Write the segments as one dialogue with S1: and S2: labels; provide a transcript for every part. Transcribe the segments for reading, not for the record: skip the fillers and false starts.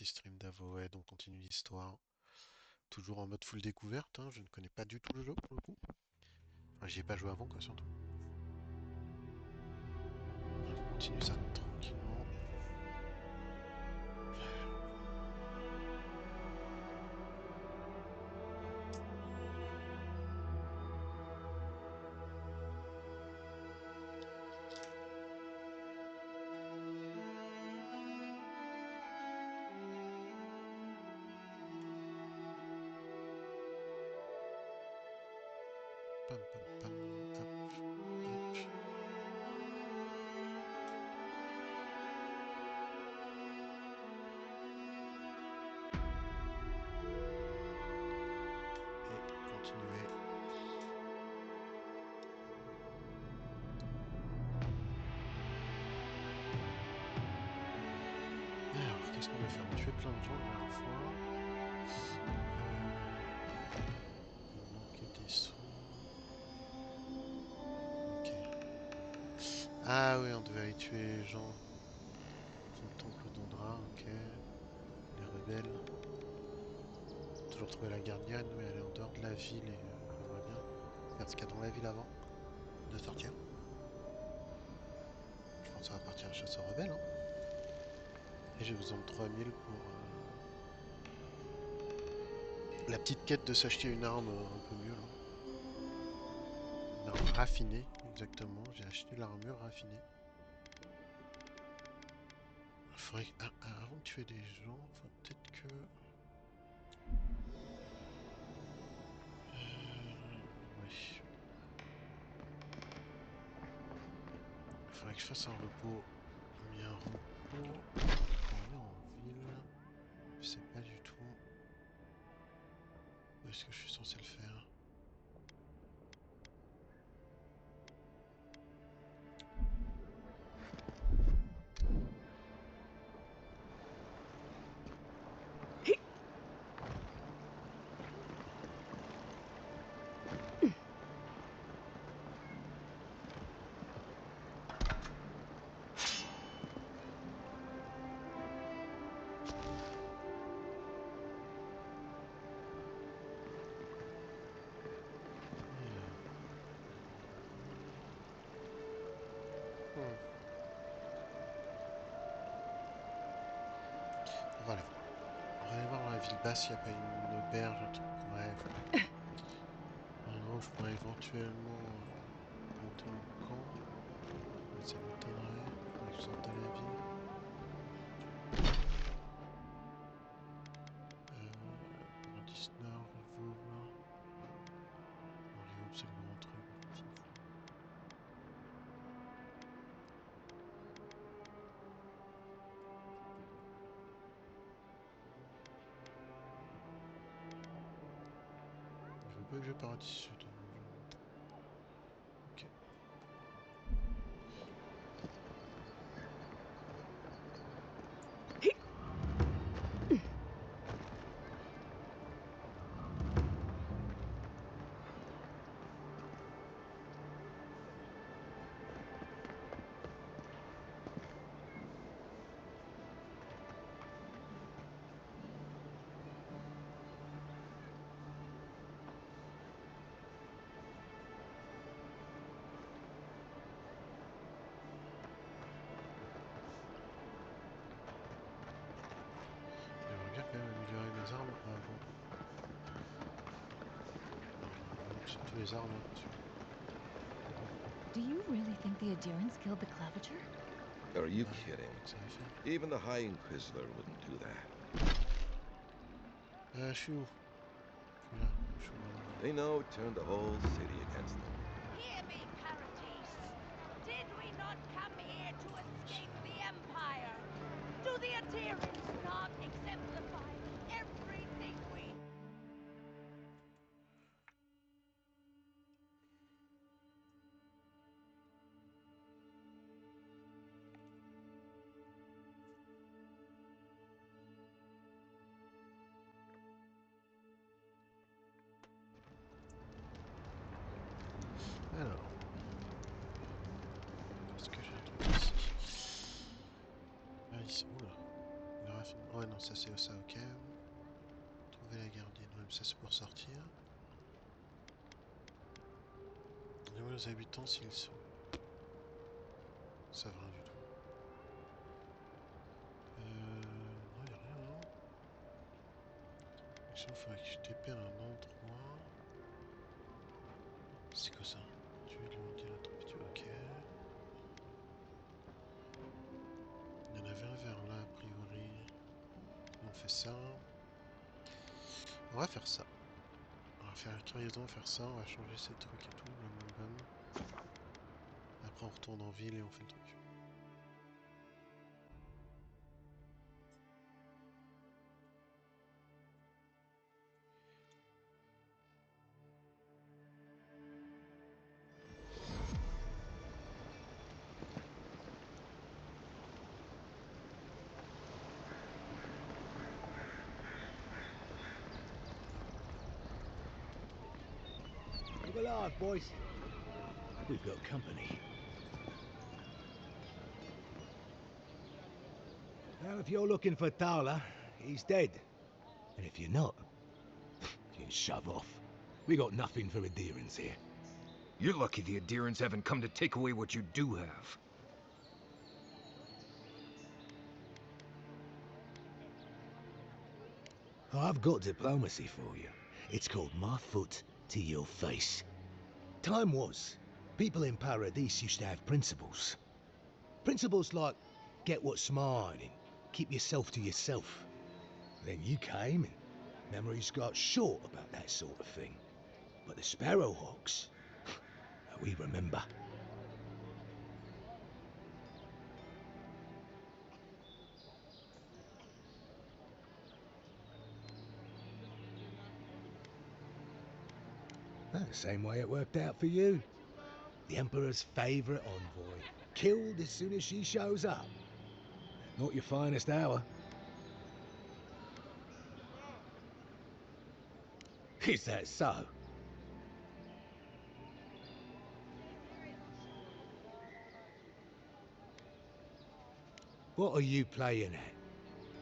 S1: petit stream d'Avowed, on continue l'histoire. Toujours en mode full découverte, hein, je ne connais pas du tout le jeu pour le coup. Enfin, j'y ai pas joué avant quoi surtout. On continue ça tranquillement. Pam pam pam, hop, hop. Et continuer. Alors, qu'est-ce qu'on va faire? On a tué plein de gens la dernière fois. Il manquait des sous. Ok. Ah oui, on devait aller tuer les gens sous le temple d'Ondra, ok. Les rebelles. Toujours trouver la gardienne, mais elle est en dehors de la ville et j'aimerais bien faire ce qu'il y a dans la ville avant de sortir. Je pense que ça va partir à chasse aux rebelles, hein. Et j'ai besoin de 3000 pour la petite quête de s'acheter une arme un peu mieux là. Une arme raffinée, exactement. J'ai acheté l'armure raffinée. Faudrait avant de tuer des gens, faut peut-être que. Ouais. Faudrait que je fasse un repos. J'ai mis un repos. On est en ville. Je sais pas du tout. Où est-ce que je suis censé le faire? Hmm. Voilà. On va aller voir dans la ville basse s'il n'y a pas une auberge, un truc. Ouais, un endroit où je pourrais éventuellement monter mon camp. Mais ça m'étonnerait. Faudrait que je sorte de la ville. Brandisnard, Vauve. Non, les Vauves, c'est le grand truc. On s'en fout. Je veux pas que je parte ici. Ok. J'aimerais bien quand même améliorer mes armes avant. Non, surtout les armes, hein, parce que
S2: Do you really think the adherents killed the Claviger?
S3: Are you
S1: bah,
S3: kidding?
S1: que ça va faire.
S3: Even the High Inquisitor wouldn't do that.
S1: Je suis où? Je suis là. Je suis là.
S3: They know it turned the whole city against them.
S4: Hear me, Paradis. Did we not come here to escape the Empire? Do the adherents not exemplify everything we...
S1: Alors. Est-ce que j'ai un truc ici? Ah, ici. Oula. Le raffinement. Ouais, non, ça c'est ça, ok. Trouver la gardienne, ouais, mais ça c'est pour sortir. Demandez aux habitants s'ils sont. Ça va rien du tout. Non, y'a rien, non. Donc, il faudrait que je TP à un endroit. C'est quoi ça? Tu veux lui dire la température, ok. Il y en avait un vers là, a priori. On fait ça. On va faire ça. On va faire curieusement faire ça, on va changer ces trucs et tout, bam bam bam. Après on retourne en ville et on fait le truc.
S5: Keep alive, boys. We've got company. Well, if you're looking for Tala, he's dead. And if you're not, you can shove off. We got nothing for adherents here.
S6: You're lucky the adherents haven't come to take away what you do have.
S5: I've got diplomacy for you. It's called my foot to your face. Time was, people in Paradise used to have principles. Principles like, get what's mine and keep yourself to yourself. Then you came and memories got short about that sort of thing. But the Sparrowhawks, we remember. The same way it worked out for you. The Emperor's favourite envoy, killed as soon as she shows up. Not your finest hour. Is that so? What are you playing at?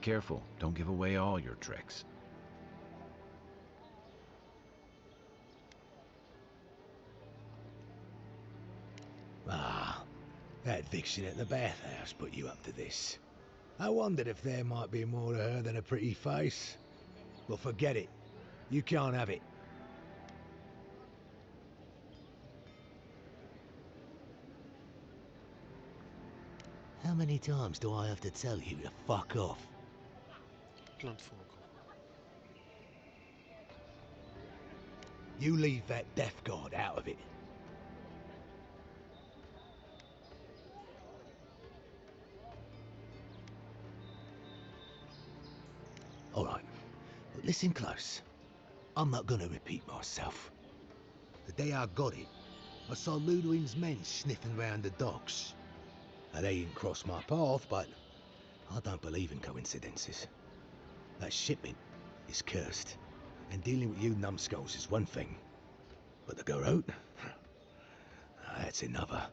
S7: Careful, don't give away all your tricks.
S5: Ah, that vixen at the bathhouse put you up to this. I wondered if there might be more to her than a pretty face. Well, forget it. You can't have it. How many times do I have to tell you to fuck off?
S1: Plein de fois encore.
S5: You leave that death guard out of it. All right, but listen close. I'm not gonna repeat myself. The day I got it, I saw Ludwig's men sniffing round the docks. Now, they didn't cross my path, but I don't believe in coincidences. That shipment is cursed, and dealing with you numbskulls is one thing. But the Garrote, that's another.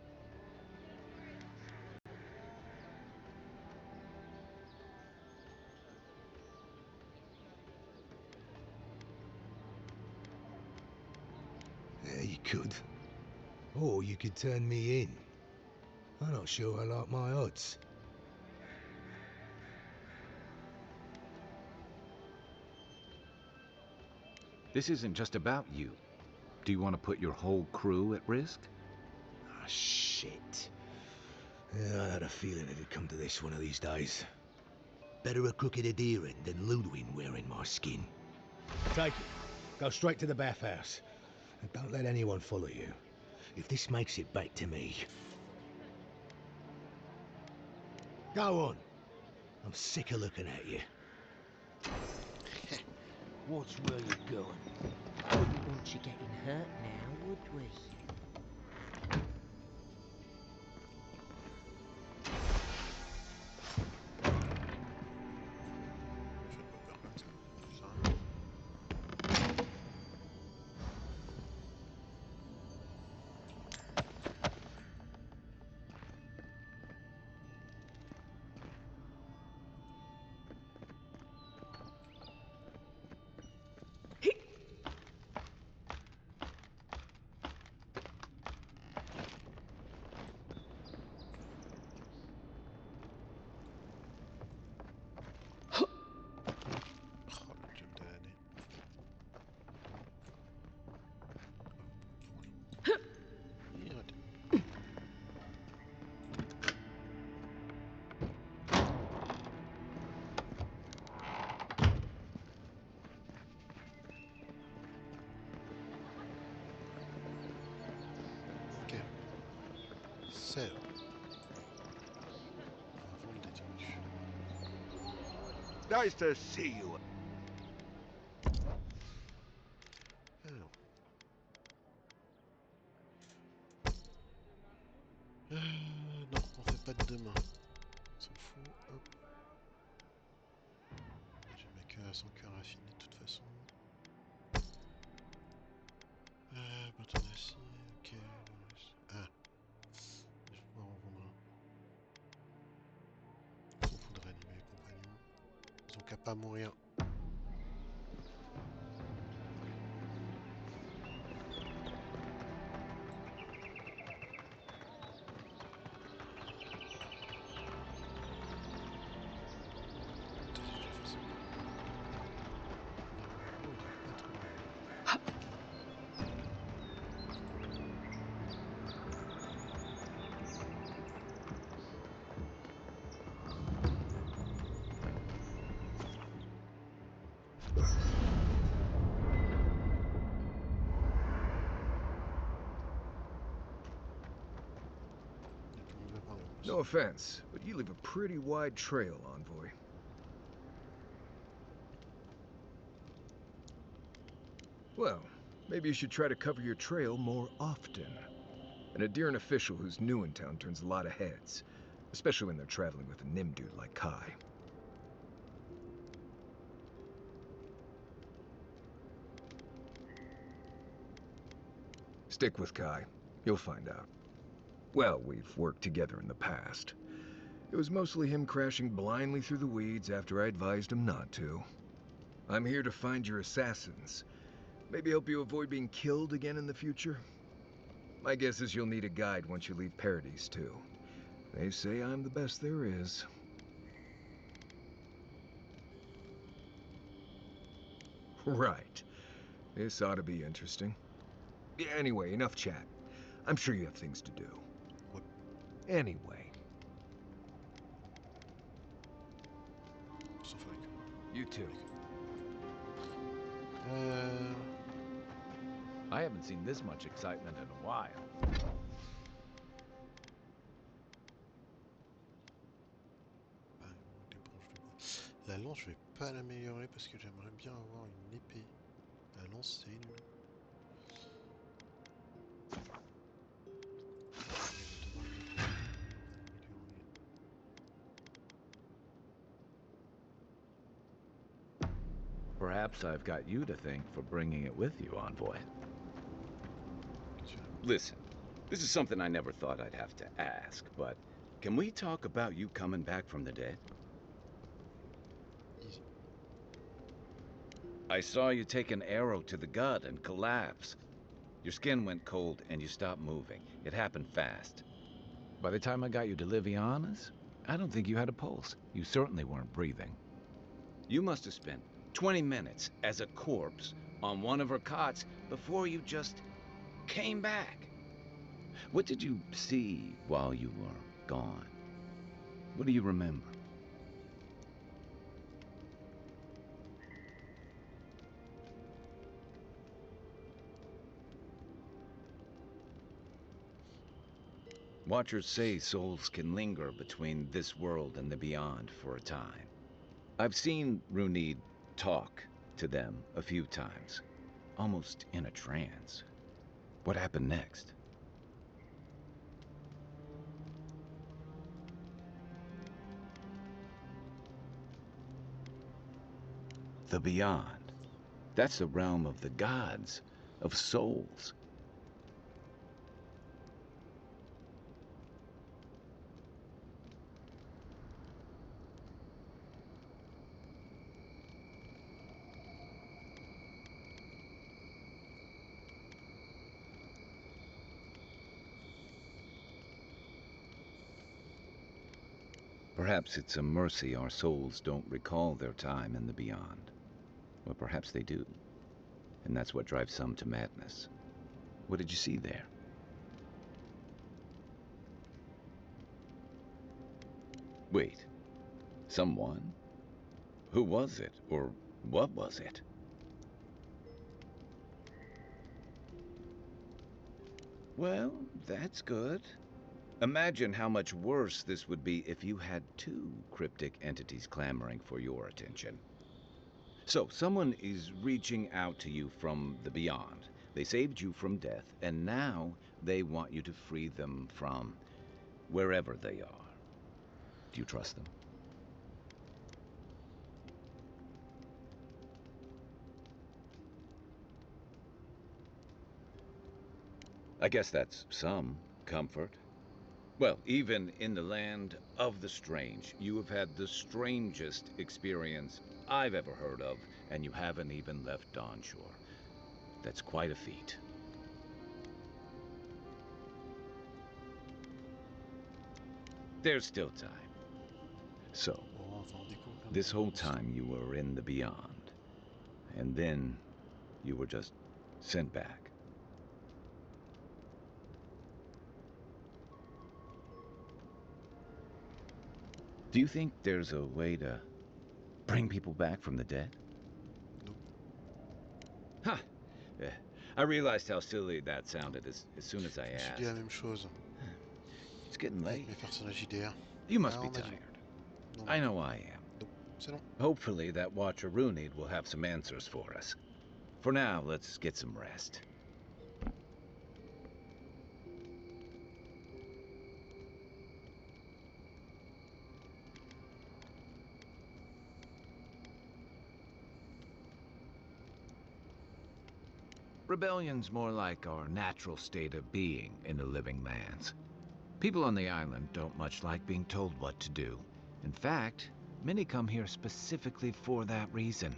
S5: Yeah, you could. Or you could turn me in. I'm not sure I like my odds.
S7: This isn't just about you. Do you want to put your whole crew at risk?
S5: Ah, shit. Yeah, I had a feeling it'd come to this one of these days. Better a crooked adherent than Ludwig wearing my skin. Take it. Go straight to the bathhouse. And don't let anyone follow you. If this makes it back to me... Go on. I'm sick of looking at you.
S8: What's where you're going? Wouldn't want you getting hurt now, would we?
S1: Je vais pas faire comme ça. Ça sert à rien.
S3: Nice to see you.
S1: Alors. Non, on fait pas de demain. On s'en fout. Hop. J'ai ma queue à 100 cœurs affiné de toute façon. Bâton d'acier, ok. Ah. Je vais pouvoir en vendre un. On s'en fout de réanimer les compagnons. Ils ont qu'à pas mourir.
S6: No offense, but you leave a pretty wide trail, Envoy. Well, maybe you should try to cover your trail more often. An Adyrant official who's new in town turns a lot of heads, especially when they're traveling with a Nim dude like Kai. Stick with Kai. You'll find out. Well, we've worked together in the past. It was mostly him crashing blindly through the weeds after I advised him not to. I'm here to find your assassins. Maybe help you avoid being killed again in the future. My guess is you'll need a guide once you leave Paradise, too. They say I'm the best there is. Right. This ought to be interesting. Anyway, enough chat. I'm sure you have things to do. Anyway.
S1: Sauf avec eux.
S6: You too.
S7: I haven't seen this much excitement in a while.
S1: La lance, je vais pas l'améliorer parce que j'aimerais bien avoir une épée. La lance, c'est nul.
S7: Perhaps I've got you to thank for bringing it with you, Envoy. Listen, this is something I never thought I'd have to ask, but can we talk about you coming back from the dead?
S1: Easy.
S7: I saw you take an arrow to the gut and collapse. Your skin went cold and you stopped moving. It happened fast. By the time I got you to Liviana's, I don't think you had a pulse. You certainly weren't breathing. You must have spent 20 minutes as a corpse on one of her cots before you just came back. What did you see while you were gone? What do you remember? Watchers say souls can linger between this world and the beyond for a time. I've seen Runid talk to them a few times, almost in a trance. What happened next? The beyond. That's the realm of the gods, of souls. Perhaps it's a mercy our souls don't recall their time in the beyond. Or perhaps they do. And that's what drives some to madness. What did you see there? Wait. Someone? Who was it? Or what was it? Well, that's good. Imagine how much worse this would be if you had two cryptic entities clamoring for your attention. So, someone is reaching out to you from the beyond. They saved you from death, and now they want you to free them from wherever they are. Do you trust them? I guess that's some comfort. Well, even in the land of the strange, you have had the strangest experience I've ever heard of, and you haven't even left Dawn Shore. That's quite a feat. There's still time. So,
S1: Bon, on va s'en rendre compte, hein,
S7: this
S1: mais
S7: whole
S1: on s'en-
S7: time you were in the beyond, and then you were just sent back. Do you think there's a way to bring people back from the dead?
S1: Nope.
S7: Huh. Yeah. I realized how silly that sounded as soon as I
S1: Je me suis
S7: asked.
S1: dit la même chose
S7: It's getting
S1: avec
S7: late.
S1: mes personnages IDR.
S7: You must
S1: Ah,
S7: be
S1: on m'a dit
S7: tired.
S1: non.
S7: I know I am.
S1: Nope, c'est non.
S7: Hopefully that Watcher Runid will have some answers for us. For now, let's get some rest. Rebellion's more like our natural state of being in the living lands. People on the island don't much like being told what to do. In fact, many come here specifically for that reason.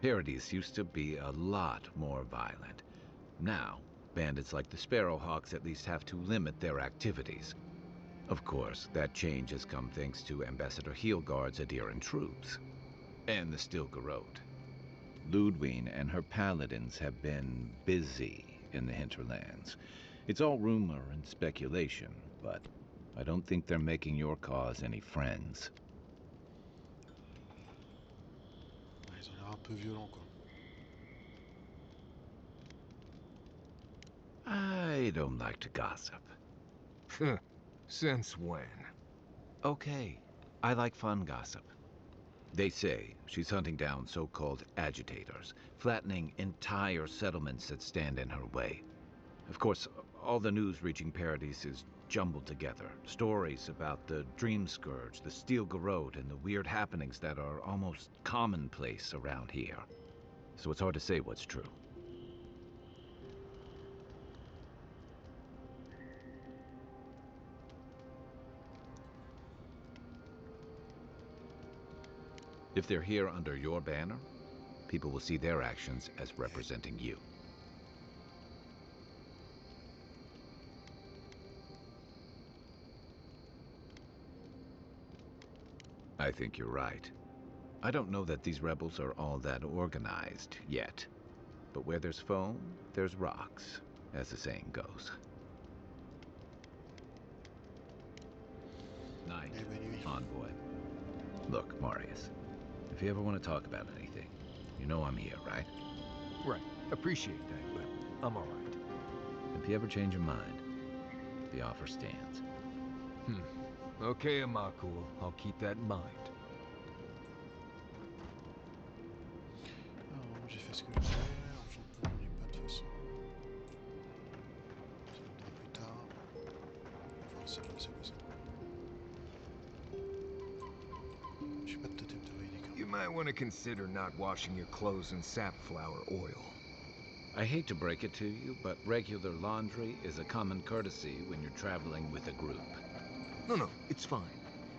S7: Paradis used to be a lot more violent. Now, bandits like the Sparrowhawks at least have to limit their activities. Of course, that change has come thanks to Ambassador Heelguard's Adiran troops. And the Stilgarode. Ludwine and her paladins have been busy in the hinterlands. It's all rumor and speculation, but I don't think they're making your cause any friends.
S1: Ouais, ils ont l'air un peu violents, quoi.
S7: I don't like to gossip.
S6: Since when?
S7: Okay, I like fun gossip. They say she's hunting down so-called agitators, flattening entire settlements that stand in her way. Of course, all the news reaching Paradis is jumbled together. Stories about the Dream Scourge, the Steel Garrote, and the weird happenings that are almost commonplace around here. So it's hard to say what's true. If they're here under your banner, people will see their actions as representing you. I think you're right. I don't know that these rebels are all that organized yet. But where there's foam, there's rocks, as the saying goes. Night,
S1: Eh ben, nuit.
S7: envoy. Look, Marius, if you ever want to talk about anything, you know I'm here, right?
S6: Right. Appreciate that, but I'm all right.
S7: If you ever change your mind, the offer stands.
S6: Okay, Amakul. I'll keep that in mind.
S1: Alors, j'ai fait ce que je faisais, l'argent pour n'oublie pas de toute façon. Ça viendra plus tard. On va voir c'est quoi ça. J'ai pas de totem de Vainica.
S6: You might want to consider not washing your clothes in sapflower oil.
S7: I hate to break it to you, but regular laundry is a common courtesy when you're traveling with a group.
S6: No, it's fine.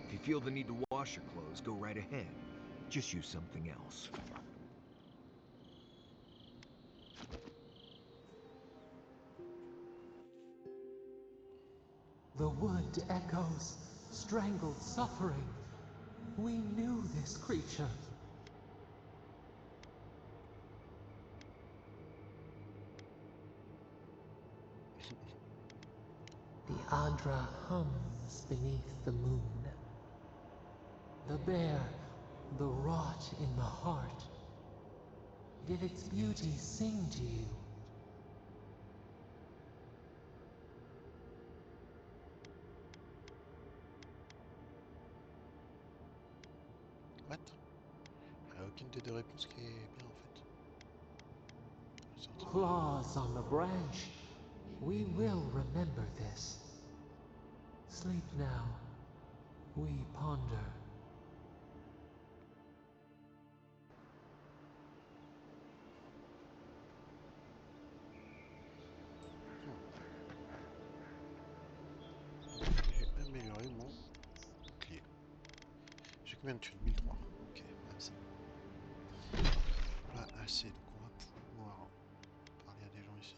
S6: If you feel the need to wash your clothes, go right ahead. Just use something else.
S9: The wood echoes, strangled suffering. We knew this creature. The Adra hums beneath the moon. The bear, the rot in the heart. Did its beauty sing to you?
S1: What? Aucune des deux réponses qui est bien en fait.
S9: Claws on the branch. We will remember this. Sleep now. We ponder.
S1: J'ai amélioré mon bouclier. J'ai combien de tuiles? 1003. Ok, merci. Là, assez, donc on va pouvoir parler à des gens ici.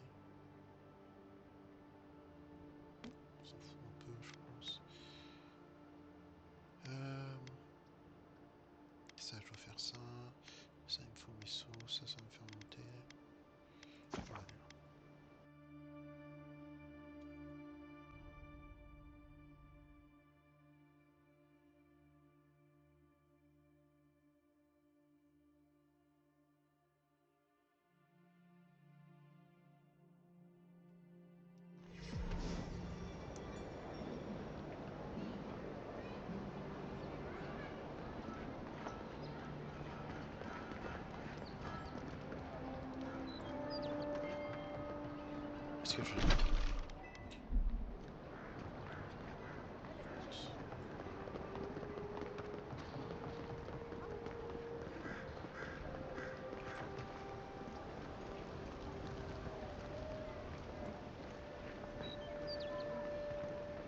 S1: On s'en fout un peu, je pense. Ça, je dois faire ça. Ça, il me faut mes sauts. Ça va me faire monter. Voilà. Est-ce que je...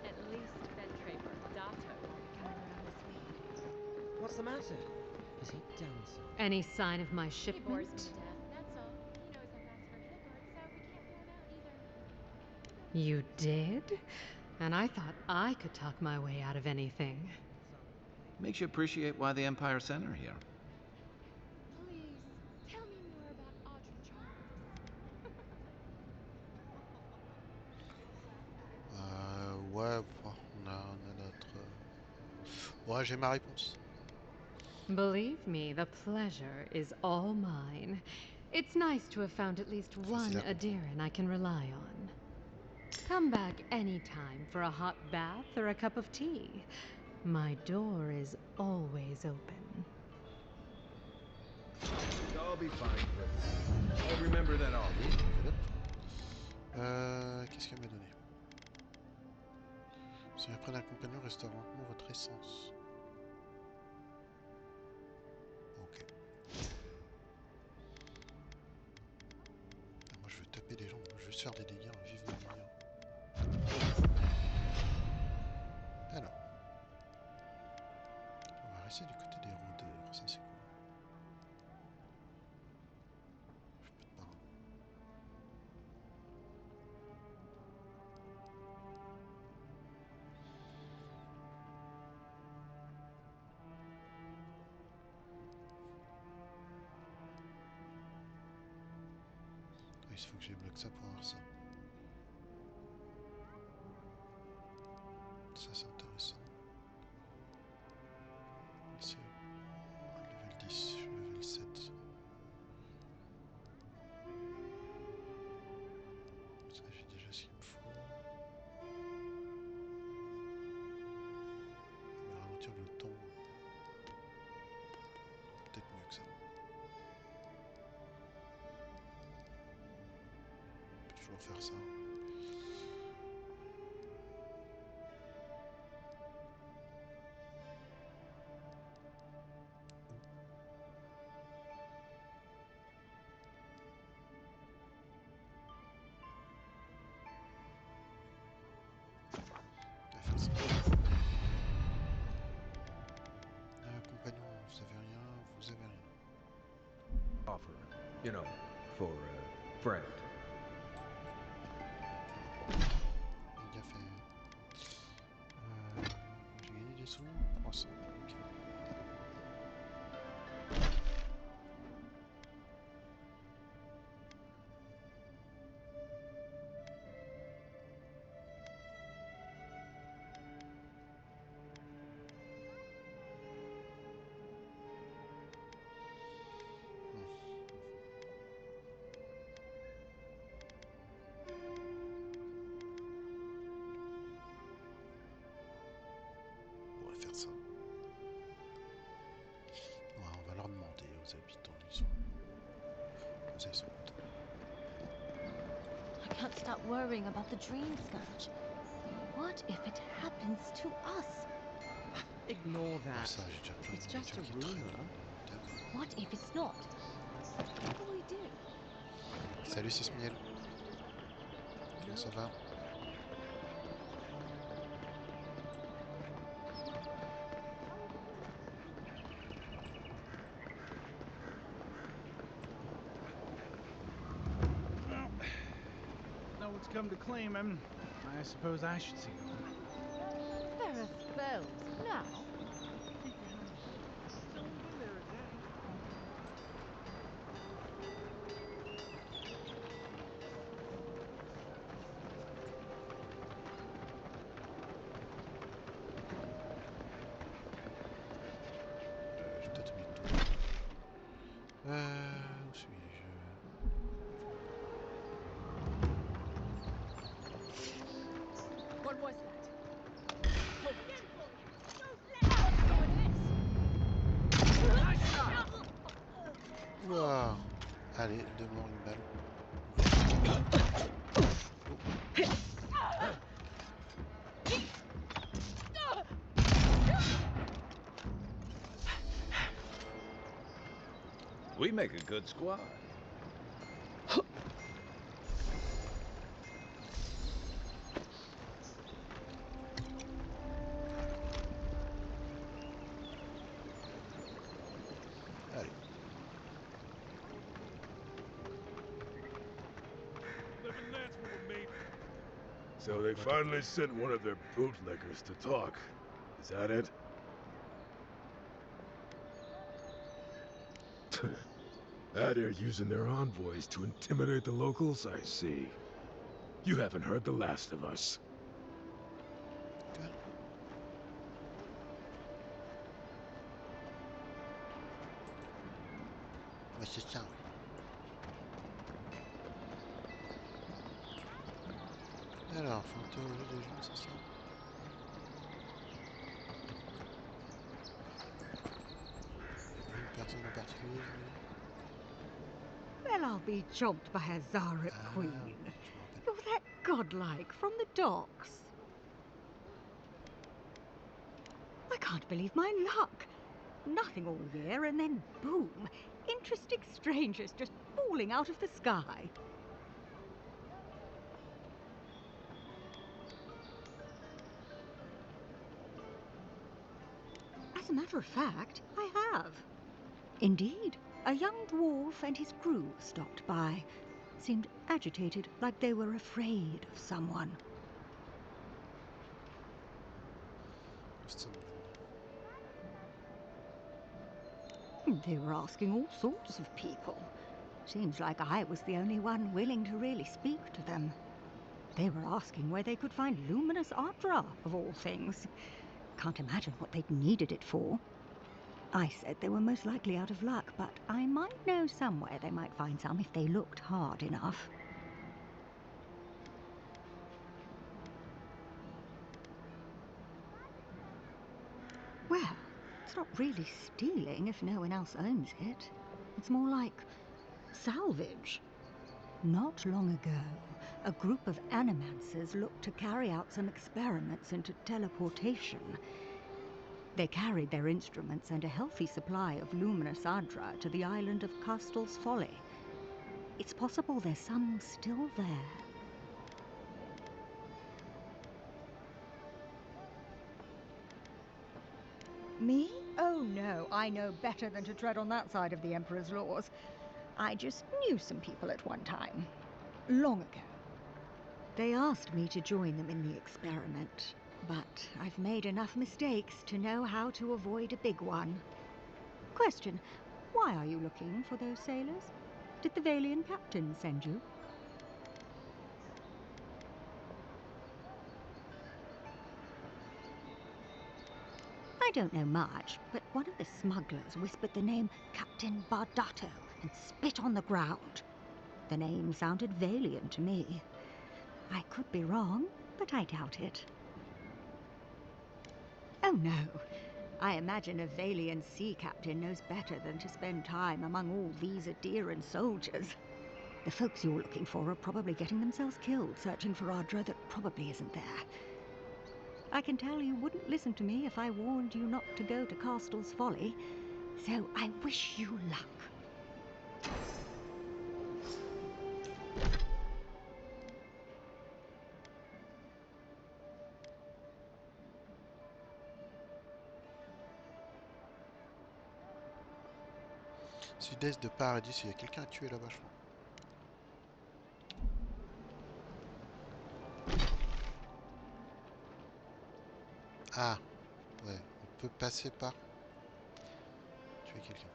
S4: At least that traitor Dato coming around this week.
S8: What's the matter? Has he done something?
S2: Any sign of my
S10: He bores me
S2: shipment?
S10: to death, that's all. He knows I'm Master Hillguard, so we can't bear him out either.
S2: You did? And I thought I could talk my way out of anything.
S7: Makes you appreciate why the Empire sent her here.
S10: Please, tell me more about Audrey Charles.
S1: Ouais, bon, on a notre... Ouais, j'ai ma réponse.
S2: Believe me, the pleasure is all mine. It's nice to have found at least one Adiran I can rely on. Come back anytime for a hot bath or a cup of tea. My door is always open.
S6: I'll be fine. I'll remember that all.
S1: Qu'est-ce qu'elle m'a donné? Si après d'un compagnon restaure lentement votre essence. Ok. Moi je veux taper des gens, je veux juste faire des dégâts, vive mes dégâts. Alors. On va rester du côté des rôdeurs, ça c'est cool. Je peux te parler. Il faut que je débloque ça pour avoir ça. Ça c'est intéressant. Ici, level 10, je suis level 7. Ça j'ai déjà ce qu'il me faut. Mais ralentir le temps. Peut-être mieux que ça. On peut toujours faire ça. Compagnon, vous avez rien, vous avez rien.
S6: Offer, you know, for a friend.
S4: start worrying about the Dream Scourge. What if it happens to us?
S8: Ignore
S1: Ah,
S8: that.
S1: ça, j'ai déjà plein de
S8: It's just a
S1: nourriture qui traîne.
S8: rumor.
S1: D'accord.
S4: What if it's not? What will we do?
S1: Salut Sismiel. Comment ça va?
S11: Well, no one's come to claim him. I suppose I should see him.
S4: Ferris bells now?
S1: J'ai peut-être mis le tour. Où suis-je?
S4: What was that? Don't let us
S1: Ouah. Allez, deux morts, une balle.
S7: We make a good squad.
S1: Allez.
S12: So they finally sent one of their bootlickers to talk. Is that it? They're using their envoys to intimidate the locals, I see. You haven't heard the last of us.
S1: Ouais, c'est ça. Alors, faut interroger les gens, c'est ça? Une personne en particulier, j'imagine?
S2: Well, I'll be chomped by a Zaret
S1: Ah,
S2: queen.
S1: je me rappelle.
S2: You're that godlike from the docks. I can't believe my luck. Nothing all year, and then boom, interesting strangers just falling out of the sky. As a matter of fact, I have. Indeed, a young dwarf and his crew stopped by. Seemed agitated, like they were afraid of someone. They were asking all sorts of people. Seems like I was the only one willing to really speak to them. They were asking where they could find luminous Ardra, of all things. Can't imagine what they'd needed it for. I said they were most likely out of luck, but I might know somewhere they might find some if they looked hard enough. Well, it's not really stealing if no one else owns it. It's more like salvage. Not long ago, a group of animancers looked to carry out some experiments into teleportation. They carried their instruments and a healthy supply of luminous Ardra to the island of Castel's Folly. It's possible there's some still there. Me? Oh no, I know better than to tread on that side of the Emperor's laws. I just knew some people at one time. Long ago. They asked me to join them in the experiment, but I've made enough mistakes to know how to avoid a big one. Question, why are you looking for those sailors? Did the Valian captain send you? I don't know much, but one of the smugglers whispered the name Captain Bardato and spit on the ground. The name sounded Valian to me. I could be wrong, but I doubt it. Oh no, I imagine a Valian sea captain knows better than to spend time among all these Adiran soldiers.
S13: The folks you're looking for are probably getting themselves killed searching for Audra that probably isn't there. I can tell you wouldn't listen to me if I warned you not to go to Castel's Folly, so I wish you luck.
S1: Sud-est de Paradis, il y a quelqu'un à tuer là-bas, je crois. Ah, ouais, on peut passer par tuer quelqu'un.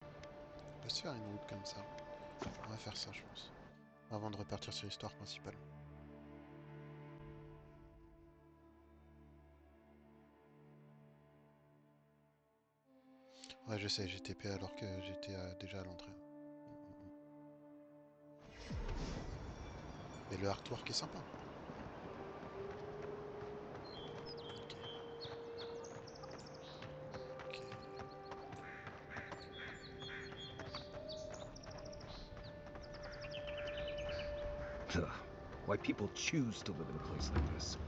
S1: On peut se faire une route comme ça. On va faire ça, je pense. Avant de repartir sur l'histoire principale. Ouais, je sais, j'ai TP alors que j'étais déjà à l'entrée. Mais le artwork est sympa.
S6: Ugh. Why people choose to live in a place like this,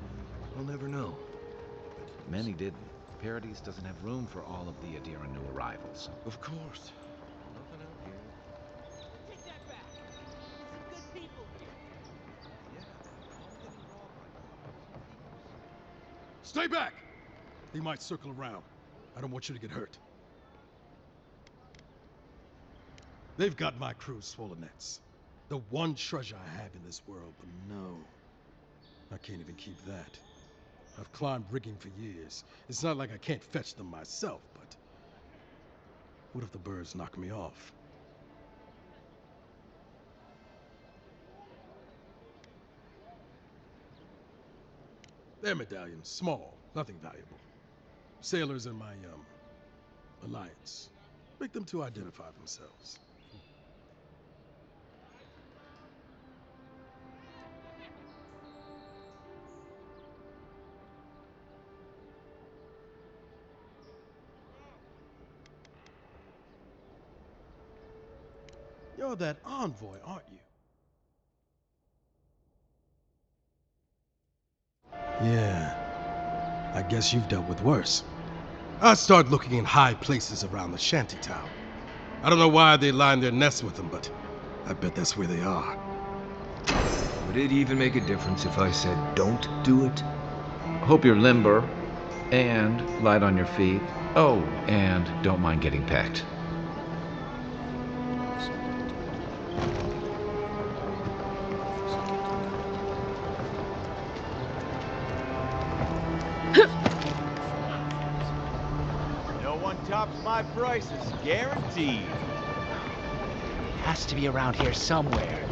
S6: we'll never know.
S7: Many didn't. Paradise doesn't have room for all of the Adira new arrivals.
S3: Of course. Nothing out here.
S8: Take that back. Some good people here.
S3: Yeah, all getting wrong right now.
S12: Stay back! They might circle around. I don't want you to get hurt. They've got my crew's swollen nets. The one treasure I have in this world, but no. I can't even keep that. I've climbed rigging for years. It's not like I can't fetch them myself, but... what if the birds knock me off? They're medallions, small, nothing valuable. Sailors in my, alliance. Make them to identify themselves. You're that envoy, aren't you? Yeah. I guess you've dealt with worse. I start looking in high places around the shantytown. I don't know why they line their nests with them, but I bet that's where they are.
S6: Would it even make a difference if I said don't do it?
S7: Hope you're limber and light on your feet. Oh, and don't mind getting pecked.
S11: No one tops my prices, guaranteed.
S8: It has to be around here somewhere.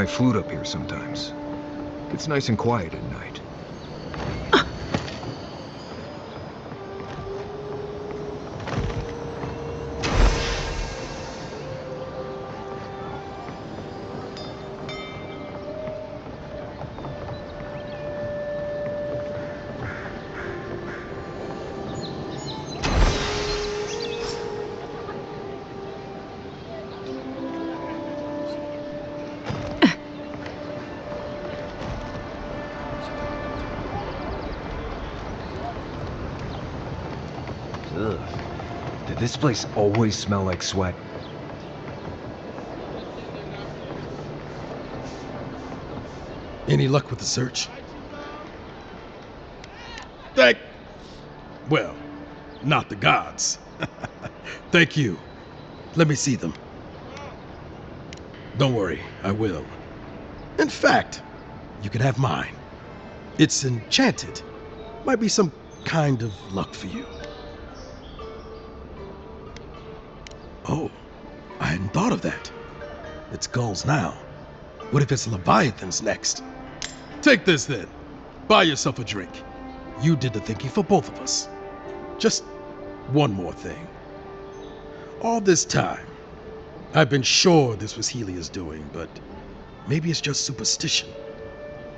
S6: my flute up here sometimes. It's nice and quiet at night. Ugh. Did this place always smell like sweat?
S12: Any luck with the search? Well, not the gods. Thank you. Let me see them. Don't worry, I will. In fact, you can have mine. It's enchanted. Might be some kind of luck for you. Oh, I hadn't thought of that. It's gulls now. What if it's leviathans next? Take this then. Buy yourself a drink. You did the thinking for both of us. Just one more thing. All this time, I've been sure this was Helia's doing, but maybe it's just superstition.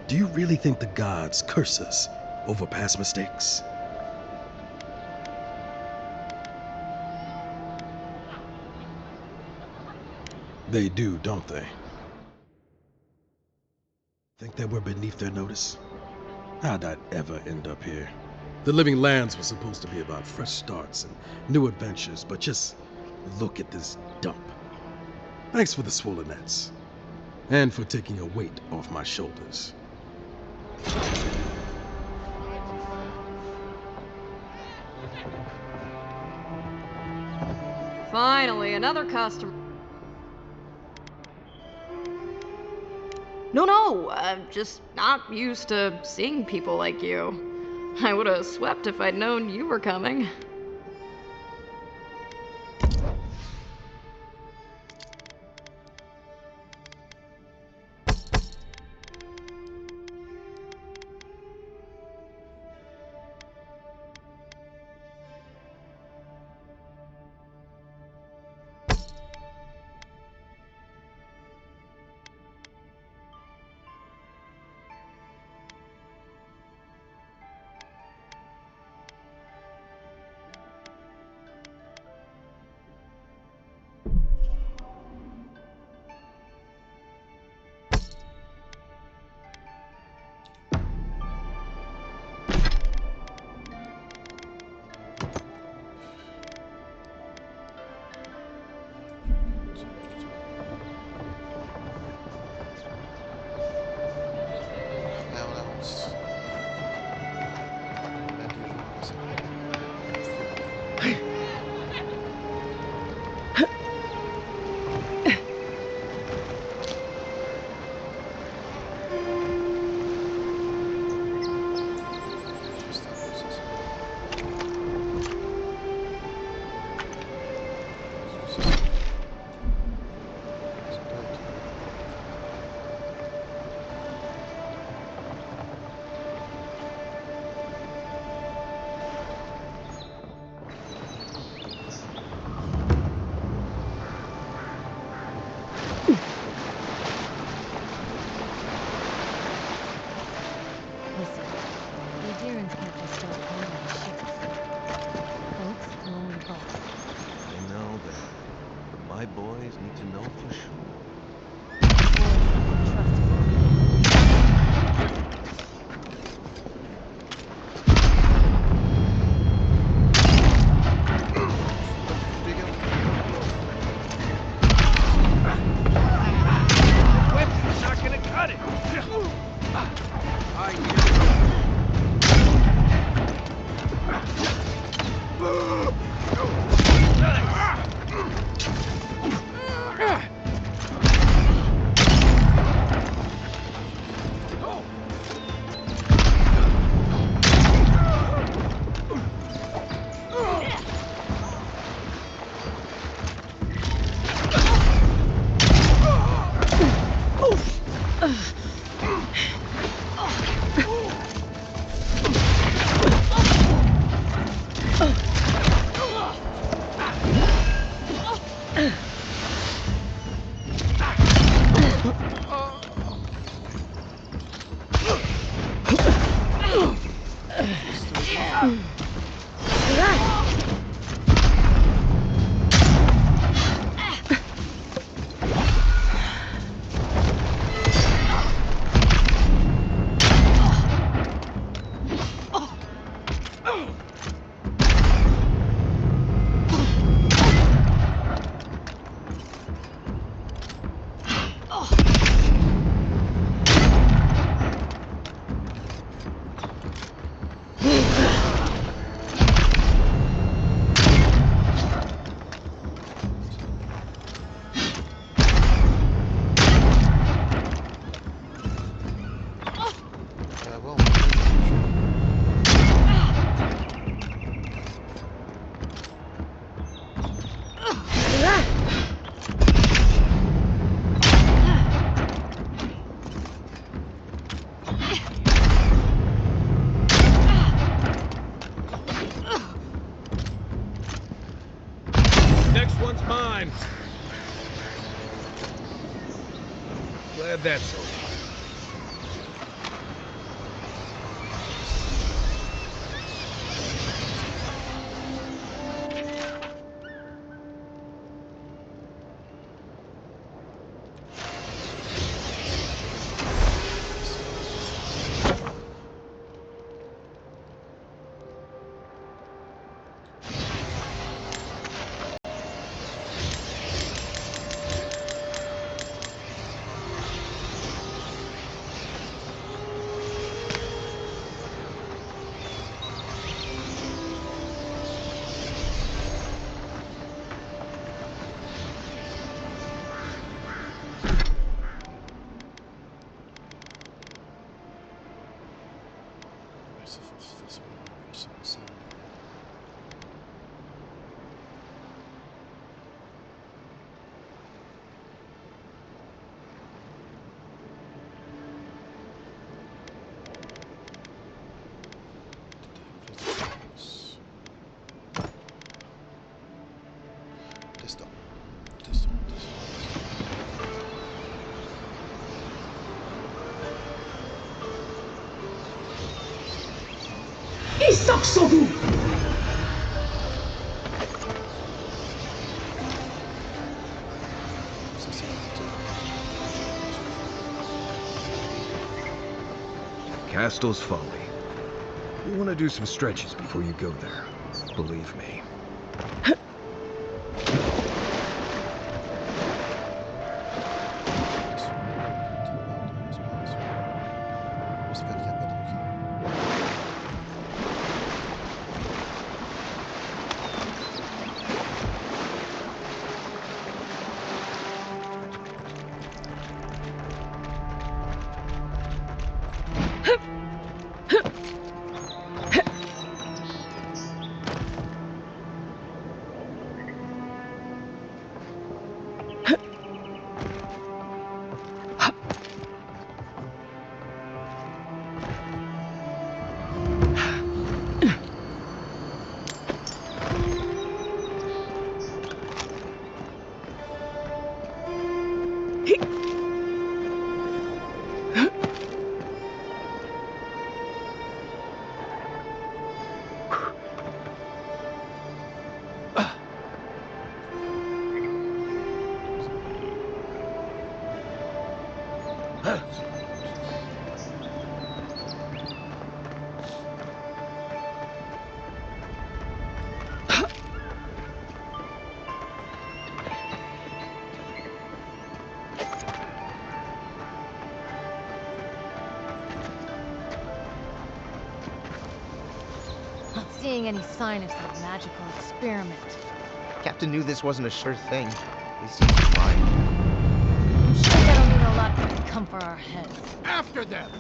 S12: Do you really think the gods curse us over past mistakes? They do, don't they? Think that we're beneath their notice? How'd I ever end up here? The Living Lands was supposed to be about fresh starts and new adventures, but just look at this dump. Thanks for the swollen nets. And for taking a weight off my shoulders.
S14: Finally, another customer. No, I'm just not used to seeing people like you. I would have swept if I'd known you were coming.
S6: Next one's mine. Glad that's over. Castel's Folly. You want to do some stretches before you go there. Believe me.
S2: Not seeing any sign of some magical experiment.
S15: Captain knew this wasn't a sure thing. At least he's trying.
S2: Sure, that'll mean a lot to come for our heads.
S12: After them!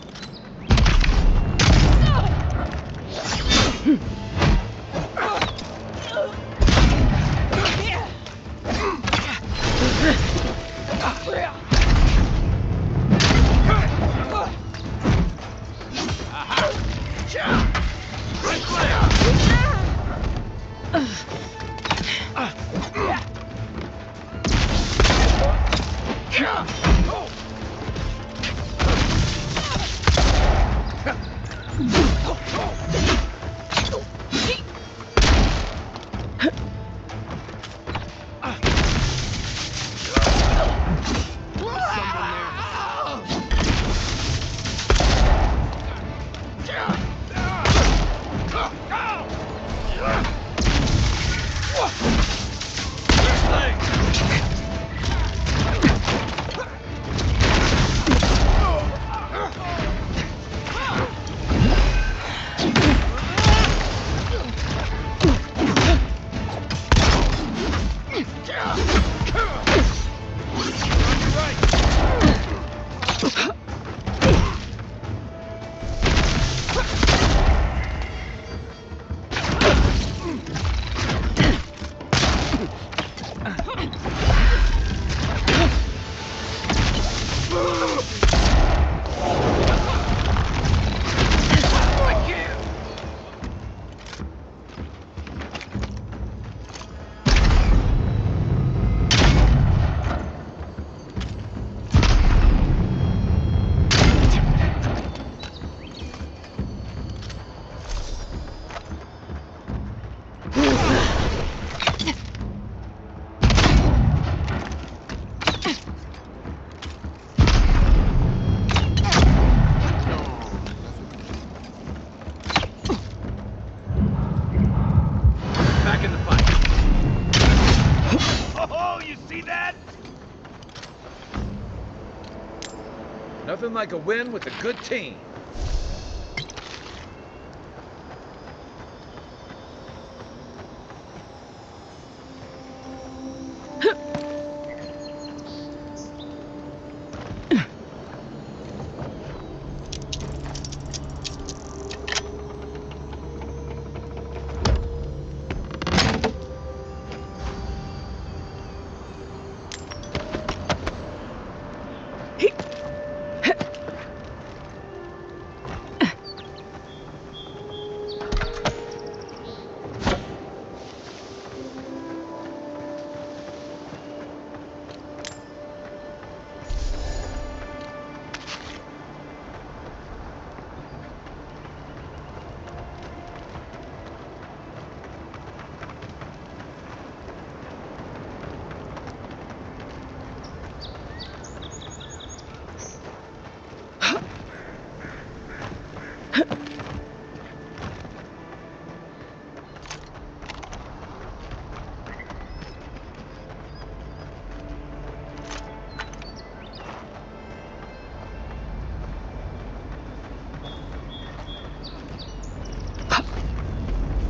S7: Nothing like a win with a good team.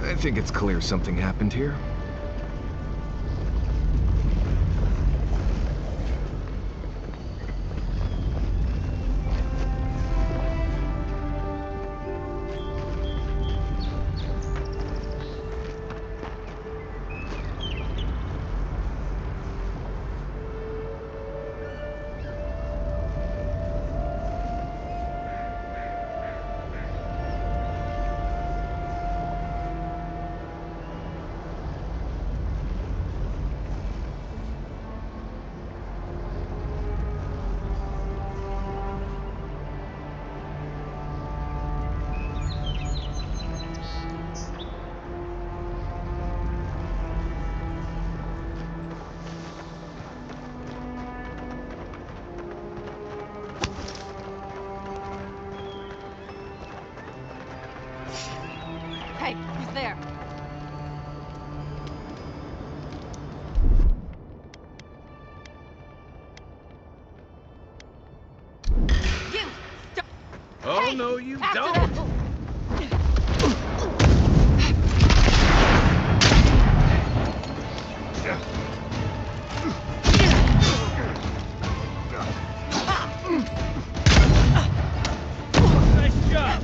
S6: I think it's clear something happened here.
S14: Hey, who's there? You! Stop!
S7: Oh,
S14: Hey,
S7: no, you
S14: Captain
S7: don't!
S14: Apple!
S7: Nice job!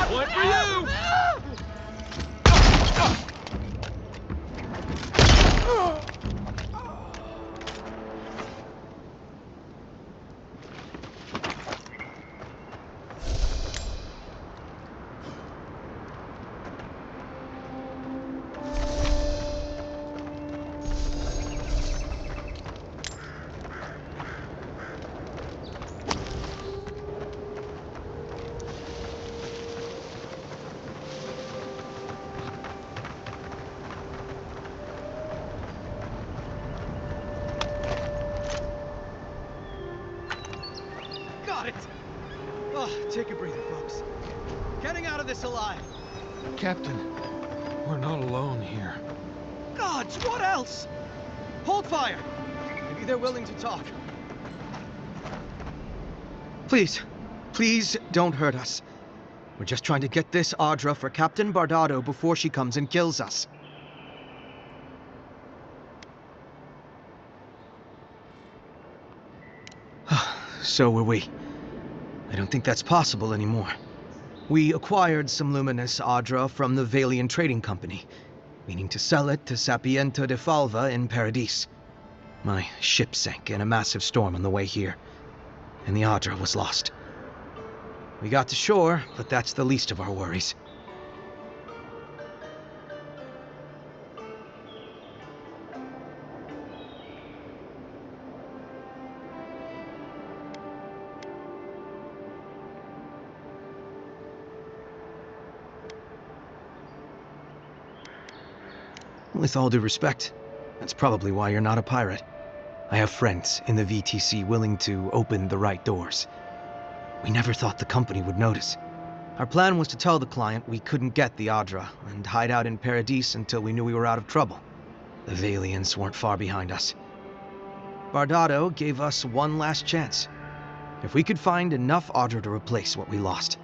S7: Point for you!
S15: Got it! Oh, take a breather, folks. Getting out of this alive.
S12: Captain, we're not alone here.
S15: Gods, what else? Hold fire! Maybe they're willing to talk. Please, please don't hurt us. We're just trying to get this Ardra for Captain Bardado before she comes and kills us. So were we. I don't think that's possible anymore. We acquired some luminous Adra from the Valian Trading Company, meaning to sell it to Sapiento de Falva in Paradis. My ship sank in a massive storm on the way here, and the Adra was lost. We got to shore, but that's the least of our worries. With all due respect, that's probably why you're not a pirate. I have friends in the VTC willing to open the right doors. We never thought the company would notice. Our plan was to tell the client we couldn't get the Adra and hide out in Paradis until we knew we were out of trouble. The Valians weren't far behind us. Bardado gave us one last chance. If we could find enough Adra to replace what we lost.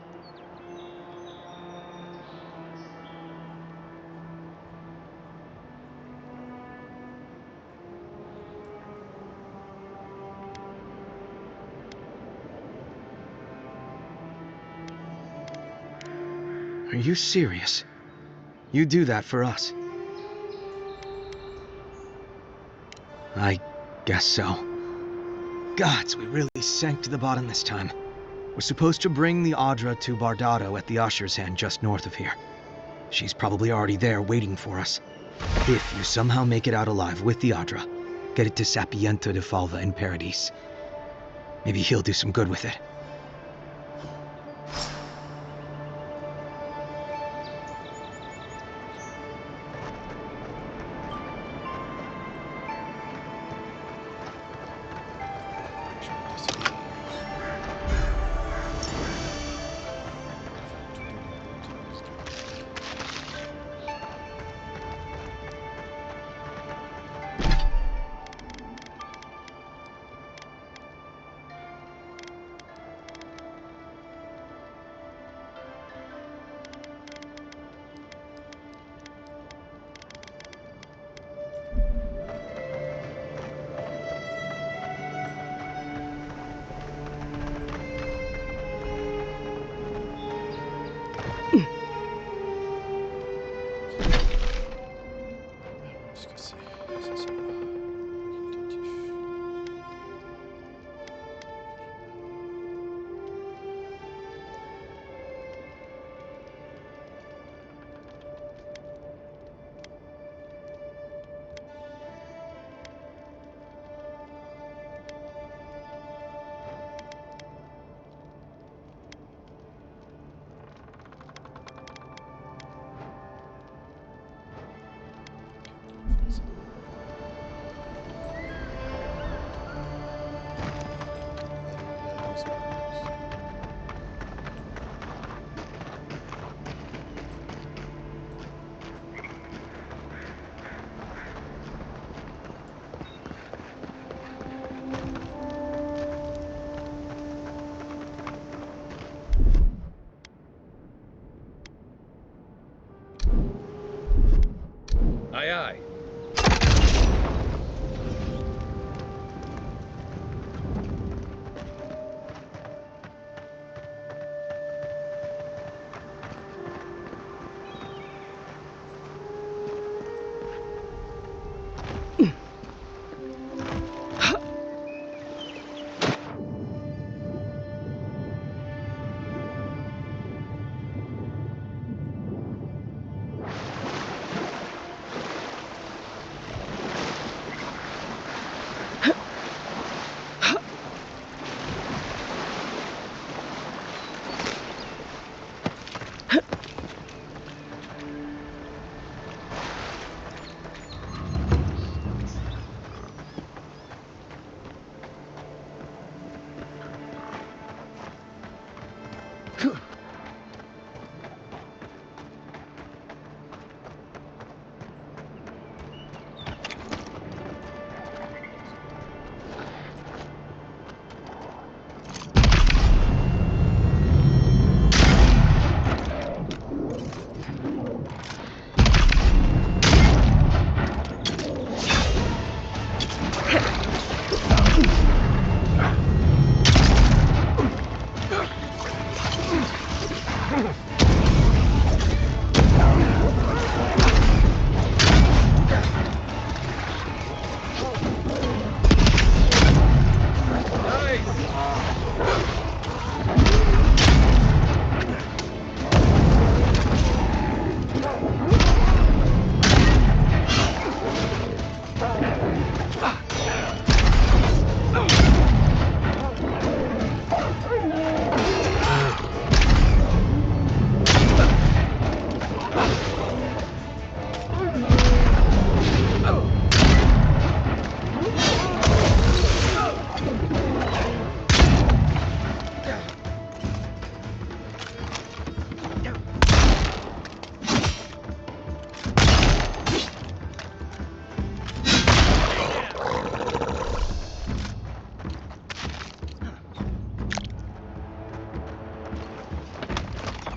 S15: Are you serious? You do that for us? I guess so. Gods, we really sank to the bottom this time. We're supposed to bring the Adra to Bardado at the Usher's Hand just north of here. She's probably already there waiting for us. If you somehow make it out alive with the Adra, get it to Sapiento de Falva in Paradis. Maybe he'll do some good with it.
S6: Aye, aye.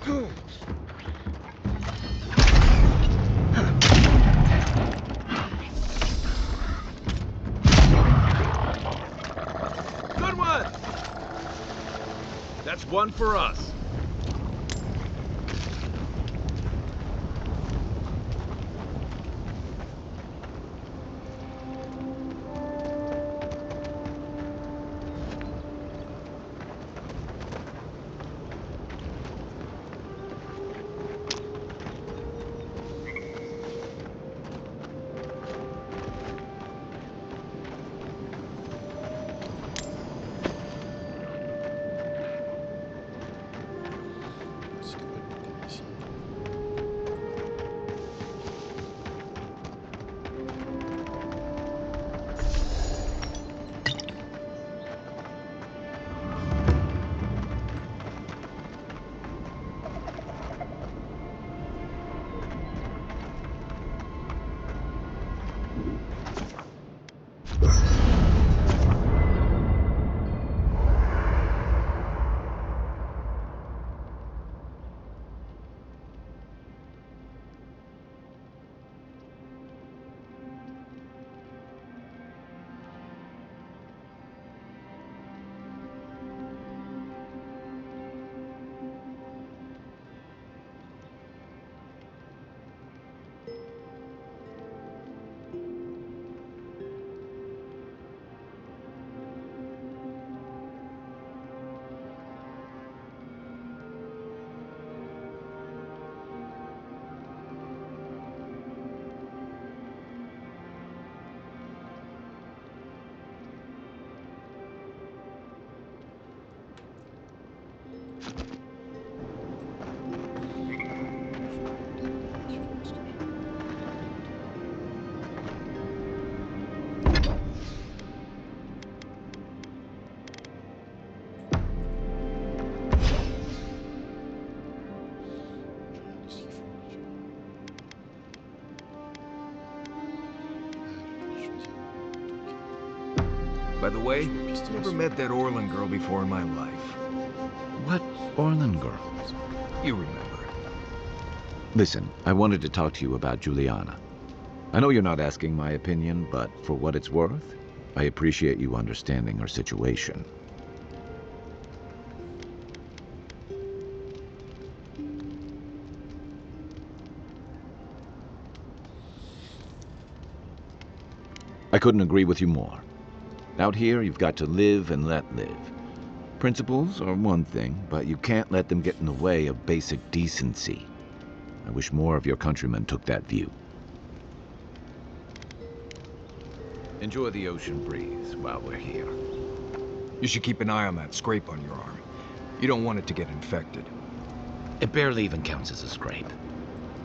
S6: Good one! That's one for us.
S1: C'est quoi le bordel ici?
S6: By the way, never met that Orlin girl before in my life.
S7: What Orlin girl?
S6: You remember.
S7: Listen, I wanted to talk to you about Juliana. I know you're not asking my opinion, but for what it's worth, I appreciate you understanding her situation. I couldn't agree with you more. Out here, you've got to live and let live. Principles are one thing, but you can't let them get in the way of basic decency. I wish more of your countrymen took that view. Enjoy the ocean breeze while we're here.
S6: You should keep an eye on that scrape on your arm. You don't want it to get infected.
S7: It barely even counts as a scrape.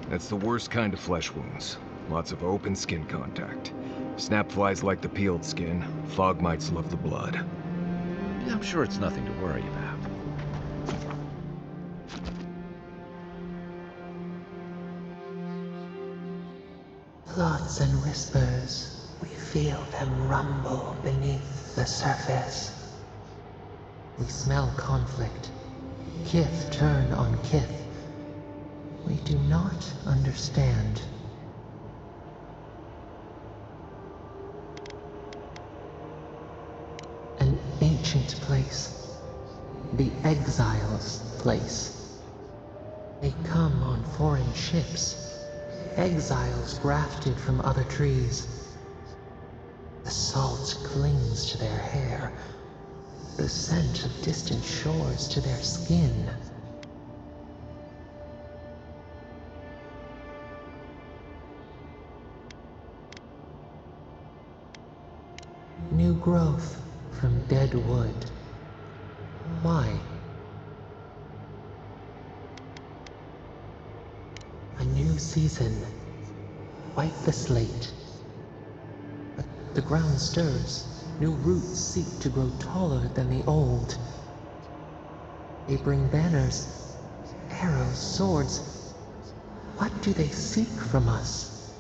S6: That's the worst kind of flesh wounds. Lots of open skin contact. Snap flies like the peeled skin. Fog mites love the blood.
S7: I'm sure it's nothing to worry about.
S9: Thoughts and whispers, we feel them rumble beneath the surface. We smell conflict. Kith turn on kith. We do not understand. An ancient place. The exiles' place. They come on foreign ships. Exiles grafted from other trees. The salt clings to their hair. The scent of distant shores to their skin. New growth from dead wood. Why? A new season. Wipe the slate. But the ground stirs. New roots seek to grow taller than the old. They bring banners, arrows, swords. What do they seek from us?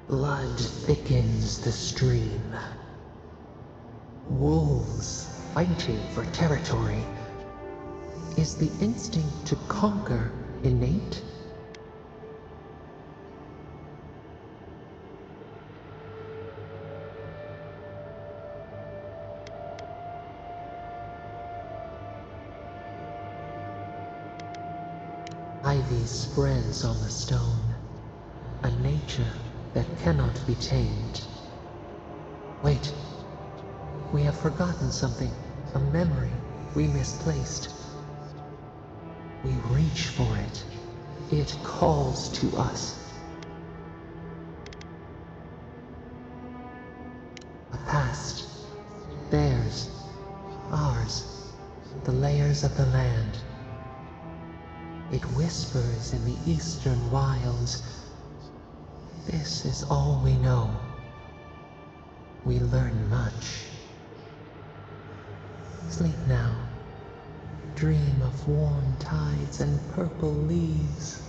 S9: Blood thickens the stream. Wolves fighting for territory. Is the instinct to conquer innate? Ivy spreads on the stone, a nature that cannot be tamed. Wait, we have forgotten something, a memory we misplaced. We reach for it. It calls to us. A past. Theirs. Ours. The layers of the land. It whispers in the eastern wilds. This is all we know. We learn much. Sleep now. Dream of warm tides and purple leaves.